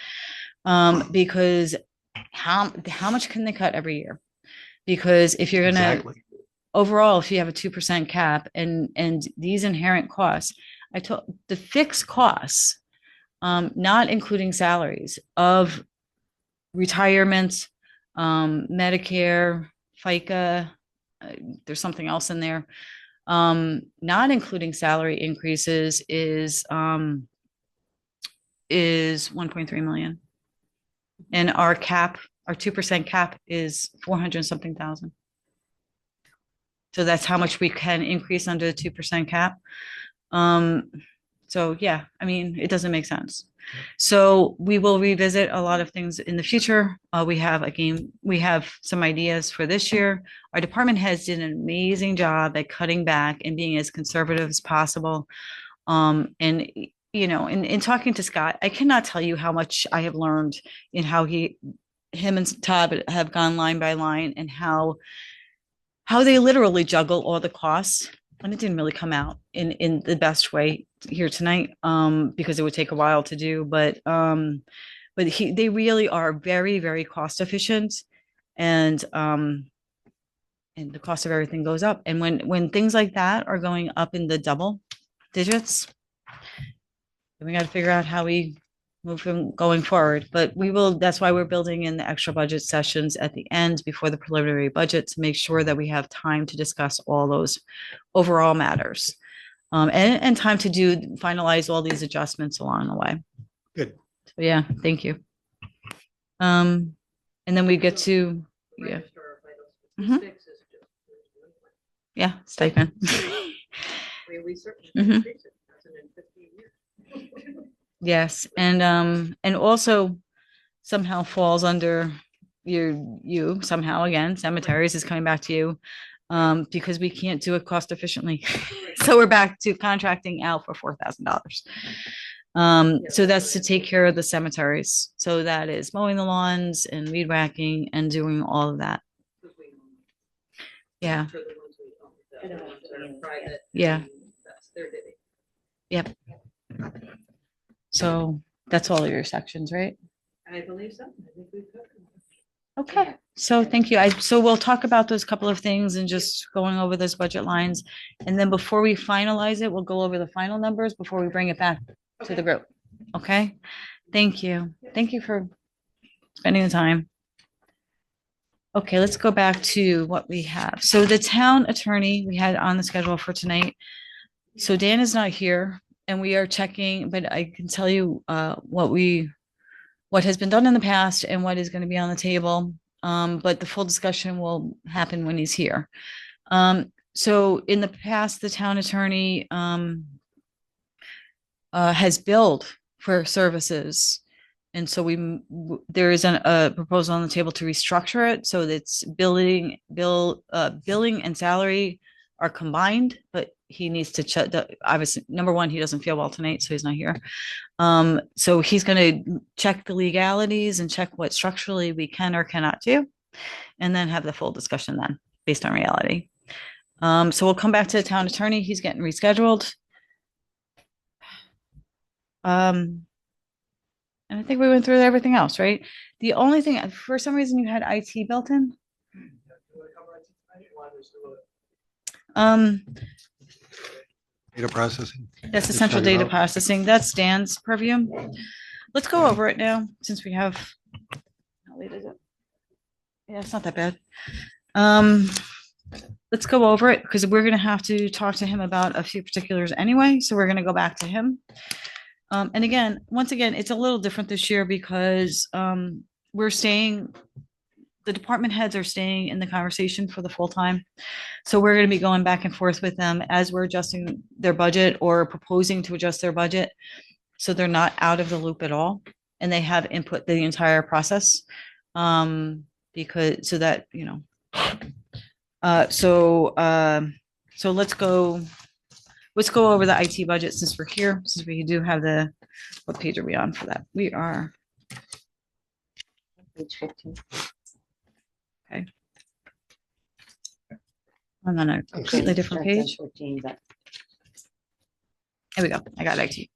Because how much can they cut every year? Because if you're gonna Exactly. overall, if you have a 2% cap and these inherent costs, I told the fixed costs, not including salaries of retirement, Medicare, FICA, there's something else in there. Not including salary increases is 1.3 million. And our 2% cap is 400 something thousand. So that's how much we can increase under the 2% cap. So yeah, I mean, it doesn't make sense. So we will revisit a lot of things in the future. We have some ideas for this year. Our department heads did an amazing job at cutting back and being as conservative as possible. And you know, in talking to Scott, I cannot tell you how much I have learned in how him and Todd have gone line by line and how they literally juggle all the costs and it didn't really come out in the best way here tonight, because it would take a while to do, but they really are very, very cost efficient, and the cost of everything goes up. And when things like that are going up in the double digits, then we got to figure out how we move from going forward. But we will, that's why we're building in the extra budget sessions at the end before the preliminary budget, to make sure that we have time to discuss all those overall matters. And time to finalize all these adjustments along the way. Good. So yeah, thank you. And then we get to, yeah. Register of Mhm. vital statistics is just- Yeah, stipend. I mean, we certainly Mhm. can increase it, hasn't in 15 years. Yes, and also somehow falls under you somehow, again, cemeteries is coming back to you, because we can't do it cost efficiently. So we're back to contracting out for $4,000. So that's to take care of the cemeteries. So that is mowing the lawns and weed whacking and doing all of that. Because we own them. Yeah, For the ones we own, the And the other ones ones that we are own. private. Yeah. and That's their divvy. so that's all of your sections, right? I believe so. I think we've covered it. Okay, so thank you. So we'll talk about those couple of things and just going over those budget lines. And then before we finalize it, we'll go over the final numbers before we bring it back to the group. Okay? Thank you. Thank you for spending the time. Okay, let's go back to what we have. So the town attorney we had on the schedule for tonight. So Dan is not here and we are checking, but I can tell you what has been done in the past and what is going to be on the table. But the full discussion will happen when he's here. So in the past, the town attorney has billed for services. And so there is a proposal on the table to restructure it so that's billing and salary are combined, but he needs to check obviously, number one, he doesn't feel well tonight, so he's not here. So he's going to check the legalities and check what structurally we can or cannot do, and then have the full discussion then based on reality. So we'll come back to the town attorney. He's getting rescheduled. And I think we went through everything else, right? The only thing, for some reason, you had IT built in. Do you want to cover it tonight? You want us to do it? Data processing. That's the Just central talking data about- processing. That's Dan's purview. Let's go over it now, since we have. How late is it? Yeah, it's not that bad. Let's go over it because we're gonna have to talk to him about a few particulars anyway, so we're gonna go back to him. And again, once again, it's a little different this year because we're staying, the department heads are staying in the conversation for the full time. So we're going to be going back and forth with them as we're adjusting their budget or proposing to adjust their budget. So they're not out of the loop at all and they have input the entire process. Because so that, you know, so let's go over the IT budget since we're here, since we do have what page are we on for that? We are, Page 15. okay. I'm on a completely different That's on page. 14, but There we go. I got IT.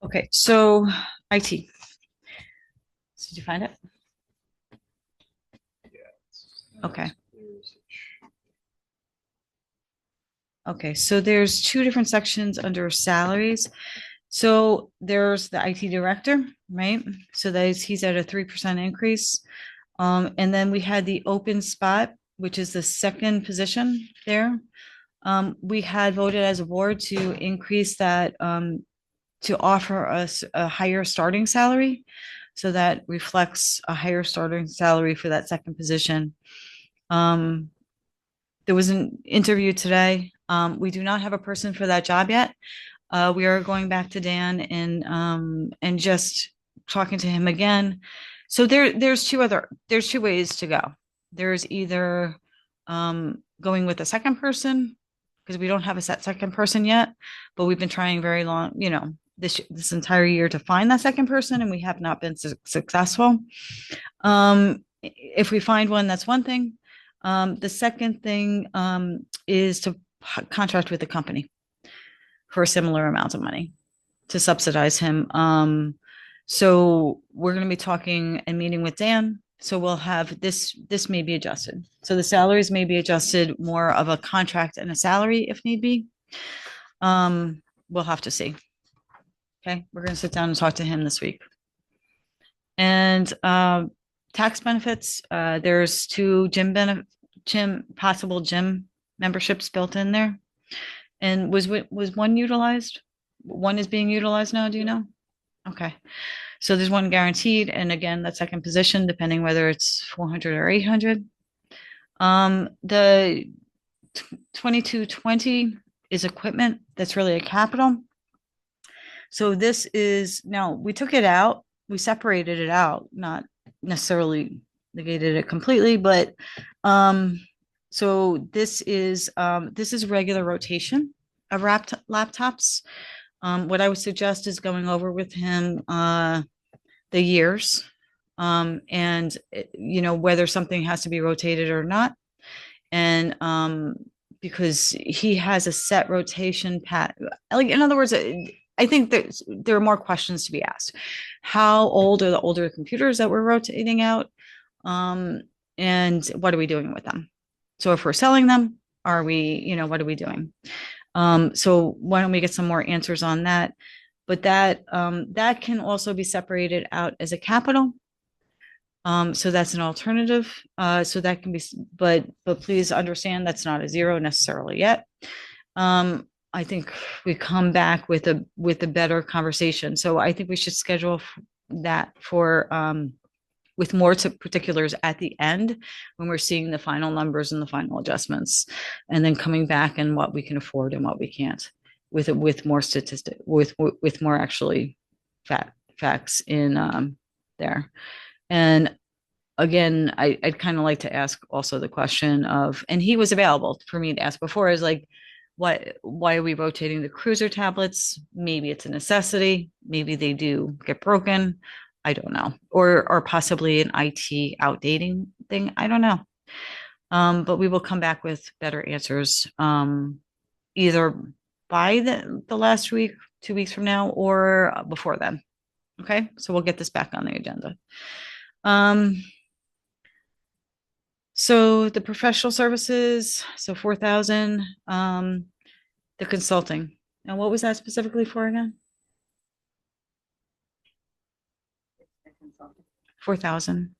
Okay, so IT. Did you find it? Okay. Okay, so there's two different sections under salaries. So there's the IT director, right? So he's at a 3% increase. And then we had the open spot, which is the second position there. We had voted as a board to increase that, to offer us a higher starting salary. So that reflects a higher starting salary for that second position. There was an interview today. We do not have a person for that job yet. We are going back to Dan and just talking to him again. So there's two ways to go. There's either going with a second person because we don't have a second person yet, but we've been trying very long, you know, this entire year to find that second person and we have not been successful. If we find one, that's one thing. The second thing, is to contract with the company for a similar amount of money to subsidize him. So we're going to be talking and meeting with Dan. So we'll have this may be adjusted. So the salaries may be adjusted more of a contract and a salary if need be. We'll have to see. Okay, we're going to sit down and talk to him this week. And tax benefits, there's two possible gym memberships built in there. And was one utilized? One is being utilized now, do you know? Okay. So there's one guaranteed, and again, that second position, depending whether it's 400 or 800. The 2220 is equipment that's really a capital. So this is, now we took it out, we separated it out, not necessarily negated it completely, but so this is regular rotation of laptops. What I would suggest is going over with him the years, and you know, whether something has to be rotated or not, and because he has a set rotation like, in other words, I think there are more questions to be asked. How old are the older computers that we're rotating out? And what are we doing with them? So if we're selling them, are we, you know, what are we doing? So why don't we get some more answers on that? But that can also be separated out as a capital. So that's an alternative. So that can be, but please understand that's not a zero necessarily yet. I think we come back with a better conversation. So I think we should schedule that for with more particulars at the end when we're seeing the final numbers and the final adjustments, and then coming back and what we can afford and what we can't, with more statistic, with more actually facts in there. And again, I'd kind of like to ask also the question of, and he was available for me to ask before, is like, why are we rotating the cruiser tablets? Maybe it's a necessity. Maybe they do get broken. I don't know. Or possibly an IT outdating thing. I don't know. But we will come back with better answers, either by the last week, 2 weeks from now, or before then. Okay, so we'll get this back on the agenda. So the professional services, so 4,000, the consulting. And what was that specifically for again? 4,000.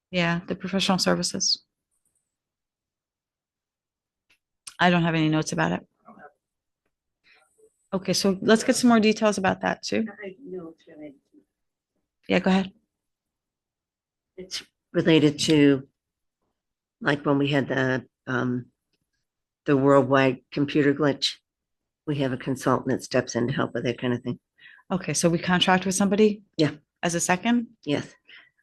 Yeah, the professional services. I don't have any notes about it. Okay, so let's get some more details about that too. Yeah, go ahead. It's related to, like, when we had the worldwide computer glitch, we have a consultant that steps in to help with that kind of thing. Okay, so we contract with somebody? Yeah. As a second? Yes.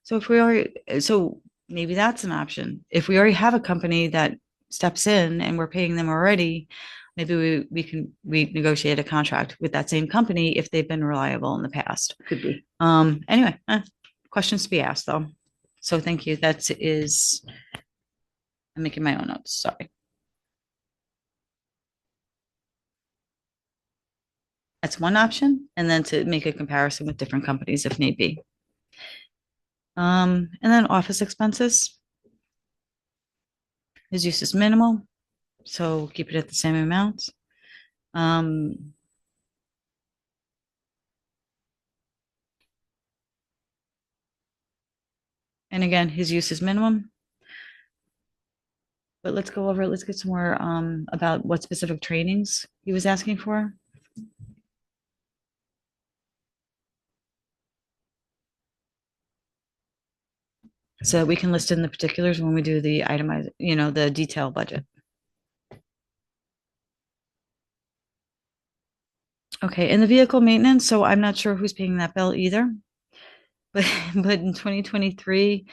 So if we already, so maybe that's an option. If we already have a company that steps in and we're paying them already, maybe we can negotiate a contract with that same company if they've been reliable in the past. Could be. Anyway, questions to be asked though. So thank you. I'm making my own notes, sorry. That's one option, and then to make a comparison with different companies if need be. And then office expenses. His use is minimal, so keep it at the same amount. And again, his use is minimum. But let's get some more about what specific trainings he was asking for. So we can list in the particulars when we do the itemized, you know, the detailed budget. Okay, and the vehicle maintenance, so I'm not sure who's paying that bill either. But in 2023,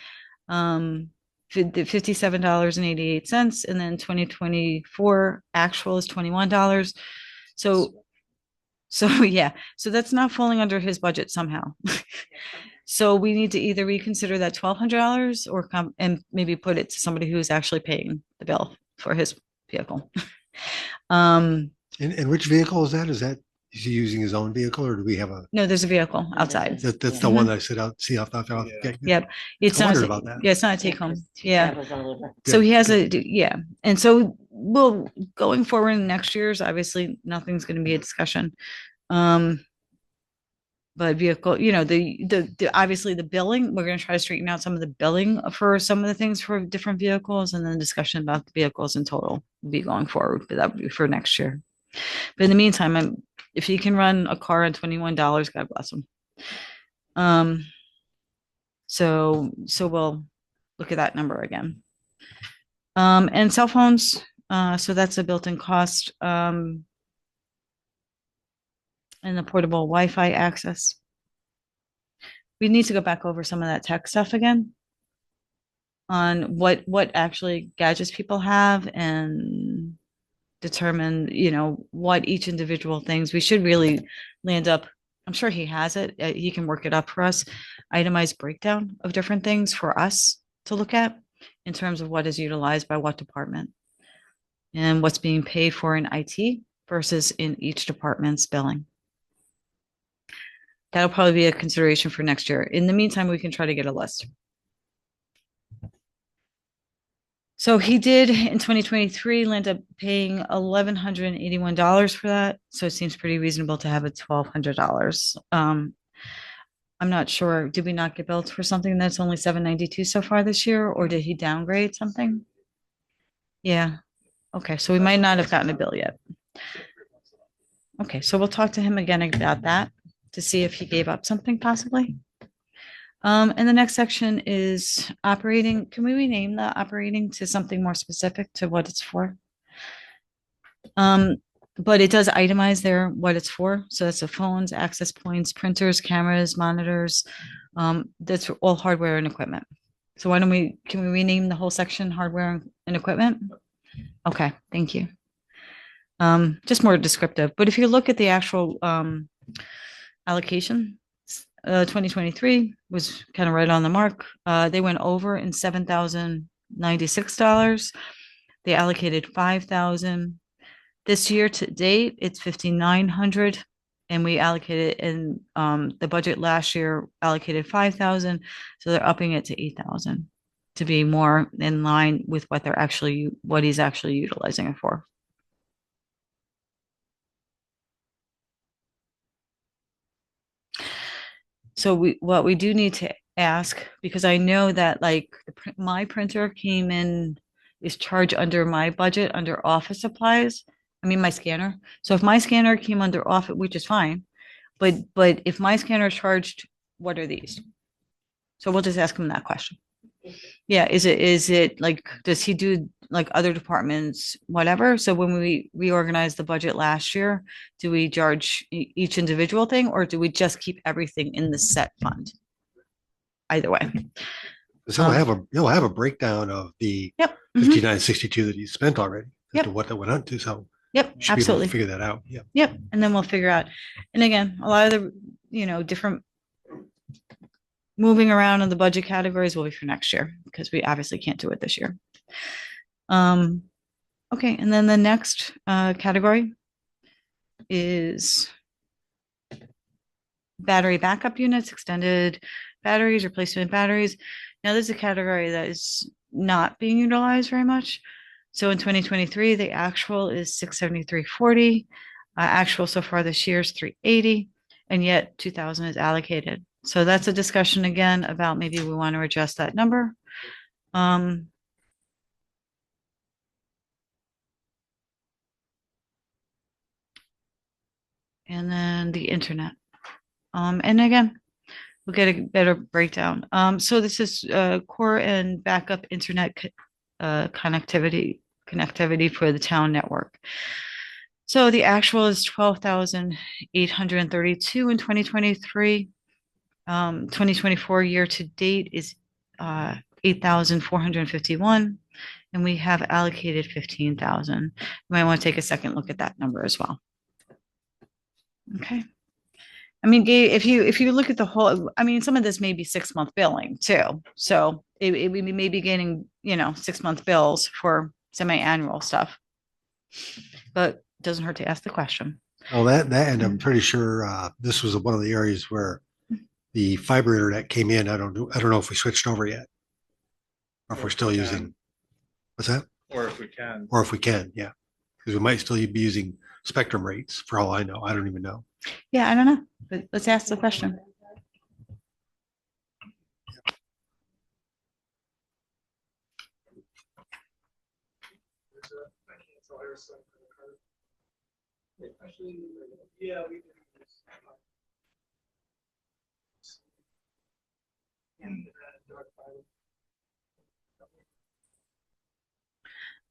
$57.88, and then 2024 actual is $21. So yeah, so that's not falling under his budget somehow. So we need to either reconsider that $1,200 or come and maybe put it to somebody who's actually paying the bill for his vehicle. Um, And which vehicle is that? Is he using his own vehicle or do we have a, no, there's a vehicle outside. that's the one that I sit out, see off. Yeah. Yep. It's I not, wondered about that. yeah, it's not a take home. Yeah. Travels all over. So he has Good. yeah. And so we'll, going forward in next year's, obviously, nothing's going to be a discussion. But vehicle, obviously the billing, we're going to try to straighten out some of the billing for some of the things for different vehicles, and then discussion about the vehicles in total will be going forward, but that would be for next year. But in the meantime, if he can run a car on $21, God bless him. So we'll look at that number again. And cell phones, so that's a built-in cost. And the portable Wi-Fi access. We need to go back over some of that tech stuff again on what actually gadgets people have and determine, what each individual things. We should really land up. I'm sure he has it. He can work it up for us. Itemized breakdown of different things for us to look at in terms of what is utilized by what department and what's being paid for in IT versus in each department's billing. That'll probably be a consideration for next year. In the meantime, we can try to get a list. So he did in 2023 land up paying $1,181 for that. So it seems pretty reasonable to have it $1,200. I'm not sure. Did we not get billed for something that's only $792 so far this year, or did he downgrade something? Yeah. Okay, so we might not have gotten a bill yet. Okay, so we'll talk to him again about that to see if he gave up something possibly. And the next section is operating. Can we rename the operating to something more specific to what it's for? But it does itemize there what it's for. So that's the phones, access points, printers, cameras, monitors. That's all hardware and equipment. So can we rename the whole section hardware and equipment? Okay, thank you. Just more descriptive, but if you look at the actual allocation, 2023 was kind of right on the mark. They went over in $7,096. They allocated $5,000. This year to date, it's $5,900, and we allocated in the budget last year allocated $5,000, so they're upping it to $8,000 to be more in line with what he's actually utilizing it for. So what we do need to ask, because I know that like my printer is charged under my budget under office supplies. I mean, my scanner. So if my scanner came under office, which is fine, but if my scanner is charged, what are these? So we'll just ask him that question. Yeah, is it like, does he do like other departments, whatever? So when we reorganized the budget last year, do we charge each individual thing, or do we just keep everything in the set fund? Either way. So he'll have a breakdown of the Yep. mhm, 5962 that he spent already. As Yep. to what that went on to. So Yep, we should be able to absolutely. figure that out. Yeah. Yep, and then we'll figure out. And again, a lot of the, different moving around in the budget categories will be for next year because we obviously can't do it this year. Okay, and then the next category is battery backup units, extended batteries, replacement batteries. Now, this is a category that is not being utilized very much. So in 2023, the actual is $673.40. Actual so far this year is $380, and yet $2,000 is allocated. So that's a discussion again about maybe we want to adjust that number. And then the internet. And again, we'll get a better breakdown. So this is core and backup internet connectivity for the town network. So the actual is 12,832 in 2023. 2024 year to date is 8,451, and we have allocated 15,000. You might want to take a second look at that number as well. Okay. I mean, if you look at the whole, I mean, some of this may be 6-month billing too. So we may be getting, 6-month bills for semi-annual stuff. But it doesn't hurt to ask the question. Well, and I'm pretty sure this was one of the areas where the fiber internet came in. I don't know if we switched over yet. Or if we're still Yeah. using, what's that? Or if we can. Or if we can, yeah. Because we might still be using Spectrum rates for all I know. I don't even know. Yeah, I don't know, but let's ask the question. Especially, yeah, we can do this.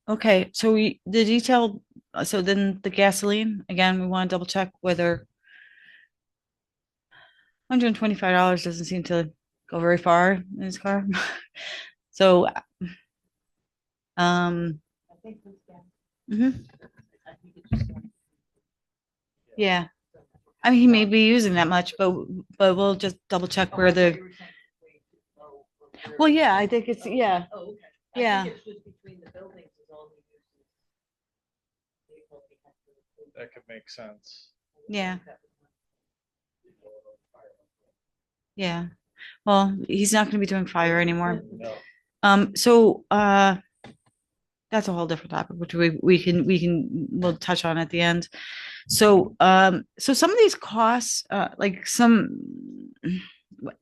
Okay, so the detailed, so then the gasoline, again, we want to double check whether $125 doesn't seem to go very far in his car. So, mhm. Yeah, I mean, he may be using that much, but we'll just double check where well, yeah, I think it's, yeah, Oh, okay. Yeah. I think it's just between the buildings is all we use. That could make sense. yeah, yeah. Well, he's not gonna be doing fire anymore. No. So, that's a whole different topic, which we'll touch on at the end. So, so some of these costs,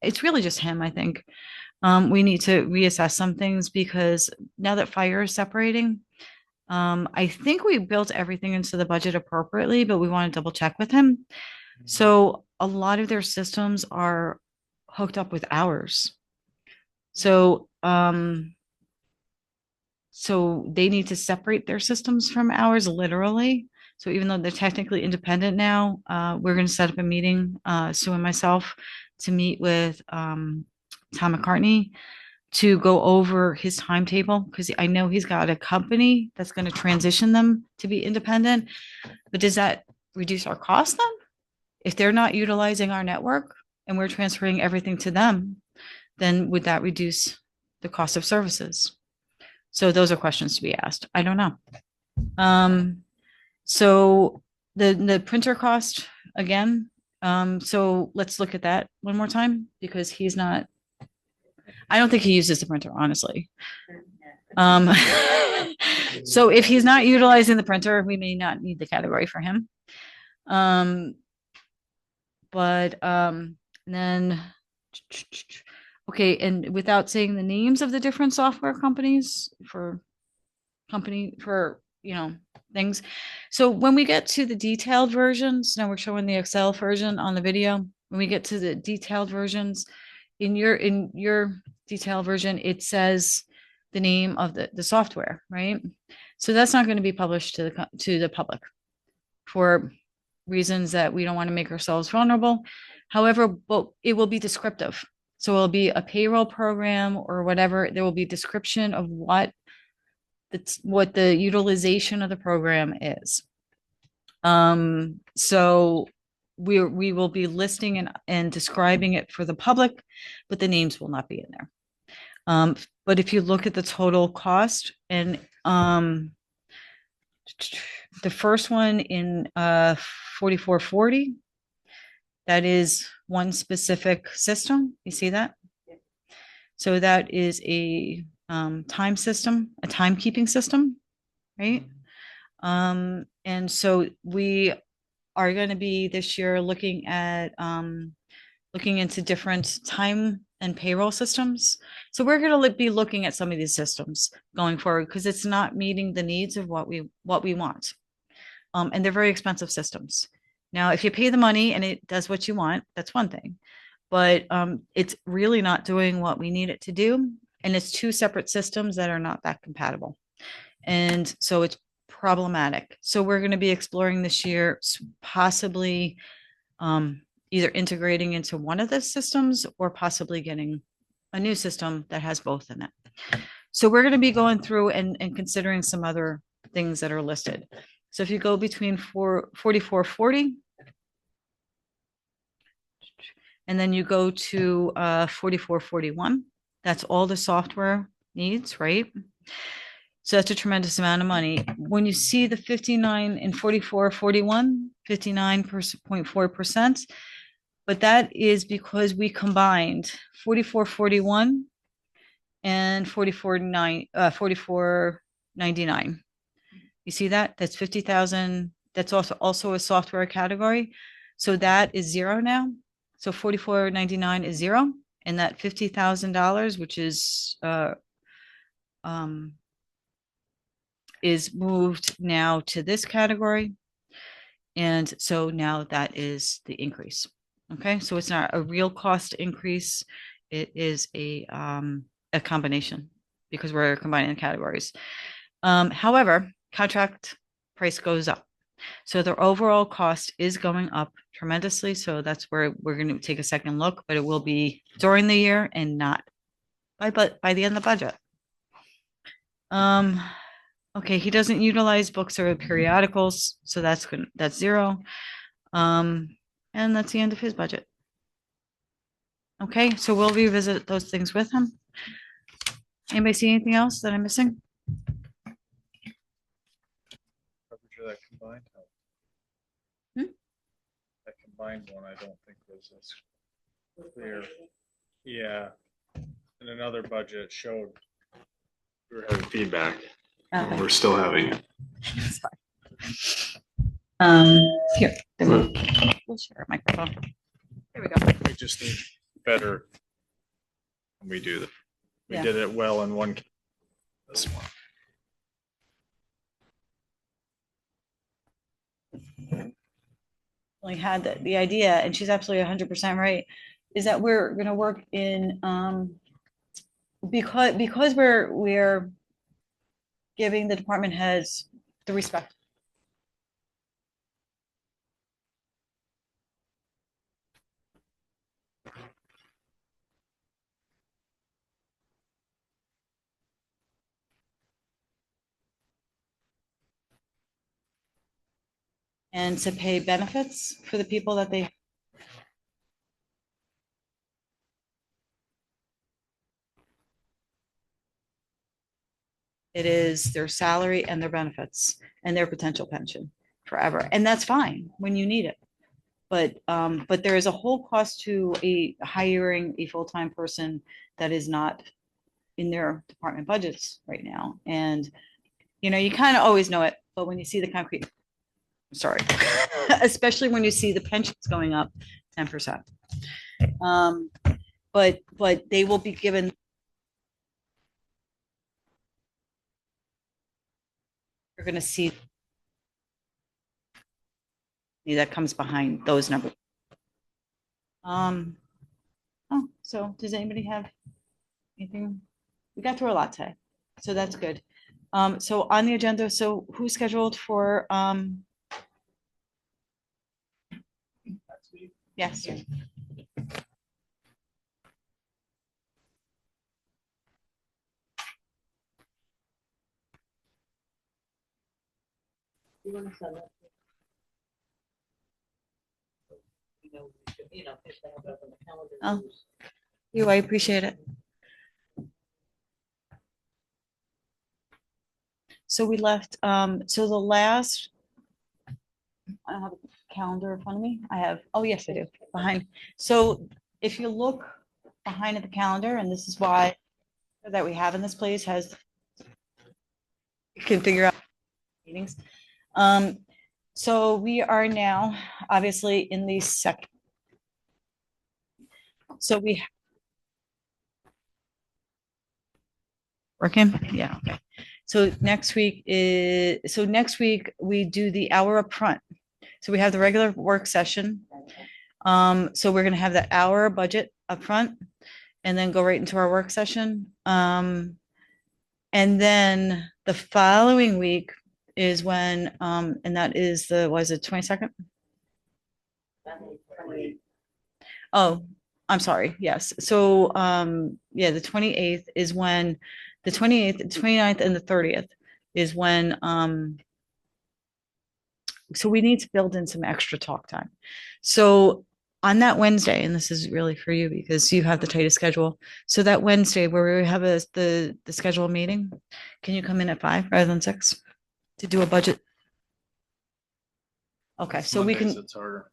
it's really just him, I think. We need to reassess some things because now that fire is separating, I think we built everything into the budget appropriately, but we want to double check with him. So a lot of their systems are hooked up with ours. So, so they need to separate their systems from ours literally. So even though they're technically independent now, we're going to set up a meeting, Sue and myself, to meet with Tom McCartney to go over his timetable because I know he's got a company that's going to transition them to be independent. But does that reduce our cost then? If they're not utilizing our network and we're transferring everything to them, then would that reduce the cost of services? So those are questions to be asked. I don't know. So the printer cost again. So let's look at that one more time because he's not. I don't think he uses the printer, honestly. So if he's not utilizing the printer, we may not need the category for him. But then, okay, and without saying the names of the different software companies for things. So when we get to the detailed versions, now we're showing the Excel version on the video. When we get to the detailed versions, in your detailed version, it says the name of the software, right? So that's not going to be published to the public for reasons that we don't want to make ourselves vulnerable. However, but it will be descriptive. So it'll be a payroll program or whatever. There will be a description of what the utilization of the program is. So we will be listing and describing it for the public, but the names will not be in there. But if you look at the total cost and the first one in 4440, that is one specific system. You see that? So that is a time system, a timekeeping system, right? And so we are going to be this year looking at looking into different time and payroll systems. So we're going to be looking at some of these systems going forward because it's not meeting the needs of what we want. And they're very expensive systems. Now, if you pay the money and it does what you want, that's one thing. But it's really not doing what we need it to do. And it's two separate systems that are not that compatible. And so it's problematic. So we're going to be exploring this year, possibly either integrating into one of the systems or possibly getting a new system that has both in it. So we're going to be going through and considering some other things that are listed. So if you go between 4440 And then you go to 4441. That's all the software needs, right? So that's a tremendous amount of money. When you see the 59 and 4441, 59.4%, but that is because we combined 4441 and 4499. You see that? That's 50,000. That's also a software category. So that is zero now. So 4499 is zero, and that $50,000, which is moved now to this category. And so now that is the increase. Okay, so it's not a real cost increase. It is a combination because we're combining the categories. However, contract price goes up. So their overall cost is going up tremendously. So that's where we're going to take a second look, but it will be during the year and not by the end of the budget. Okay, he doesn't utilize books or periodicals, so that's good. That's zero. And that's the end of his budget. Okay, so we'll revisit those things with him. Anybody see anything else that I'm missing? Coverage of that combined. Hmm? That combined one, I don't think was as clear. Yeah. In another budget showed. We were having feedback. Okay. We're still having it. Here, we'll share a microphone. Here we go. We just need better. We do the, we Yeah. did it well in one. This one. Only had the idea, and she's absolutely 100% right, is that we're going to work in, because we're giving the department heads the respect. And to pay benefits for the people that they. It is their salary and their benefits and their potential pension forever. And that's fine when you need it. But there is a whole cost to hiring a full-time person that is not in their department budgets right now. And, you know, you kind of always know it, but when you see the concrete, sorry, especially when you see the pensions going up 10%. But they will be given. You're going to see that comes behind those numbers. Oh, so does anybody have anything? We got through a lot today, so that's good. So on the agenda, so who's scheduled for, yes. You want to send that? Oh, I appreciate it. So we left, so the last, I don't have a calendar in front of me. I have, oh, yes, I do, behind. So if you look behind at the calendar, and this is why that we have in this place has, you can figure out meetings. So we are now obviously in the second. So we working? Yeah, okay. So next week we do the hour up front. So we have the regular work session. So we're gonna have that hour budget up front and then go right into our work session. And then the following week is when, and that is the, was it 22nd? Oh, I'm sorry. Yes. So, yeah, the 28th is when the 28th, 29th and the 30th is when, so we need to build in some extra talk time. So on that Wednesday, and this is really for you because you have the tightest schedule. So that Wednesday where we have the scheduled meeting, can you come in at 5 rather than 6 to do a budget? Okay, so we Mondays, can, It's harder.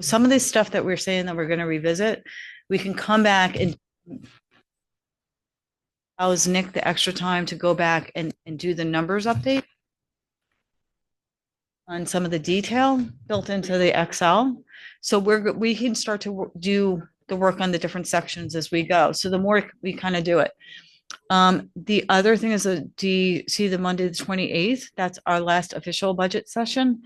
some of this stuff that we're saying that we're going to revisit, we can come back and allows Nick the extra time to go back and do the numbers update on some of the detail built into the Excel. So we can start to do the work on the different sections as we go. So the more we kind of do it. The other thing is, do you see the Monday, the 28th? That's our last official budget session.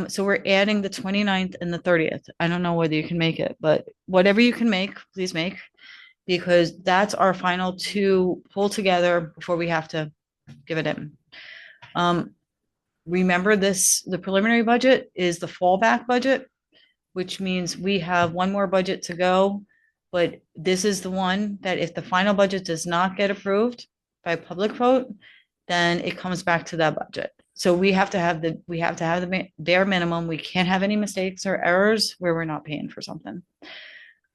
So we're adding the 29th and the 30th. I don't know whether you can make it, but whatever you can make, please make, because that's our final 2 pull together before we have to give it in. Remember this, the preliminary budget is the fallback budget, which means we have 1 more budget to go. But this is the one that if the final budget does not get approved by public vote, then it comes back to that budget. So we have to have the bare minimum. We can't have any mistakes or errors where we're not paying for something.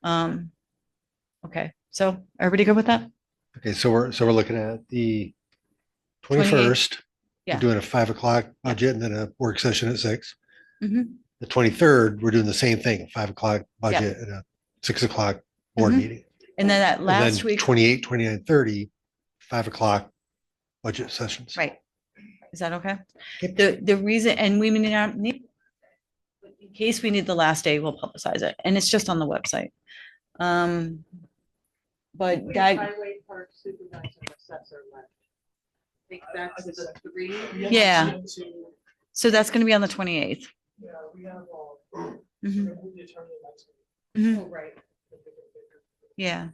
Okay, so everybody good with that? Okay, so we're looking at the 28th. 21st. Yeah. We're doing a 5 o'clock budget and then a work session at 6. Mhm. The 23rd, we're doing the same thing, a 5 o'clock budget and a 6 o'clock board Mhm. meeting. And then that And last then week, 28, 29, 30, 5 o'clock budget sessions. right? Is that okay? The reason, and we may not need, in case we need the last day, we'll publicize it, and it's just on the website. But We have that, highway, park supervisor, and assessor left. I think that's the 3. Yeah. so that's gonna be on the 28th. Yeah, we have, Mhm. we have the attorney next week. Mhm. Oh, right. Yeah,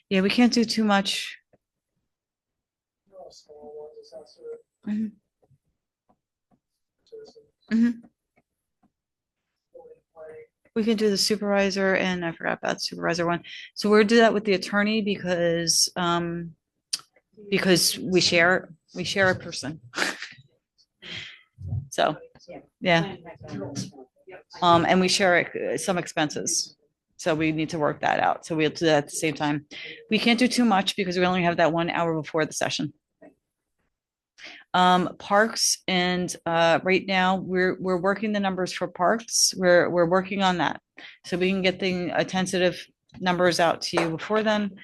yeah, we can't do too much. Mhm. Mhm. We can do the supervisor, and I forgot about supervisor one. So we'll do that with the attorney because we share a person. So, yeah, and we share some expenses. So we need to work that out. So we'll do that at the same time. We can't do too much because we only have that 1 hour before the session. Parks, and right now we're working the numbers for parks. We're working on that. So we can get the tentative numbers out to you before then.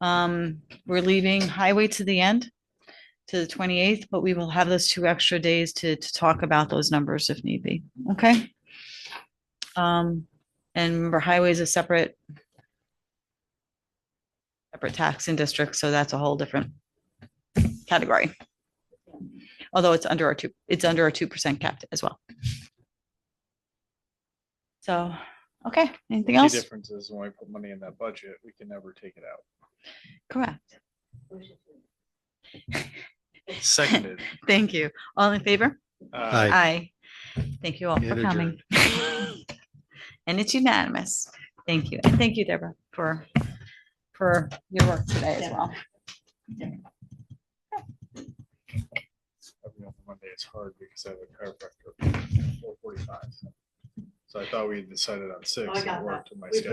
We're leaving highway to the end, to the 28th, but we will have those 2 extra days to talk about those numbers if need be. Okay. And remember, highway is a separate tax and district, so that's a whole different category. Although it's under our 2% cap as well. So, okay, anything Key else? difference is when we put money in that budget, we can never take it out. Correct. Seconded. Thank you. All in favor? Aye. Aye. Thank you all for And coming. And it's unanimous. Thank you. And thank you, Deborah, for your work today as well. Every other Monday is hard because I have a chiropractor at 4:45. So I thought we decided on 6. I got It worked that. in my We schedule.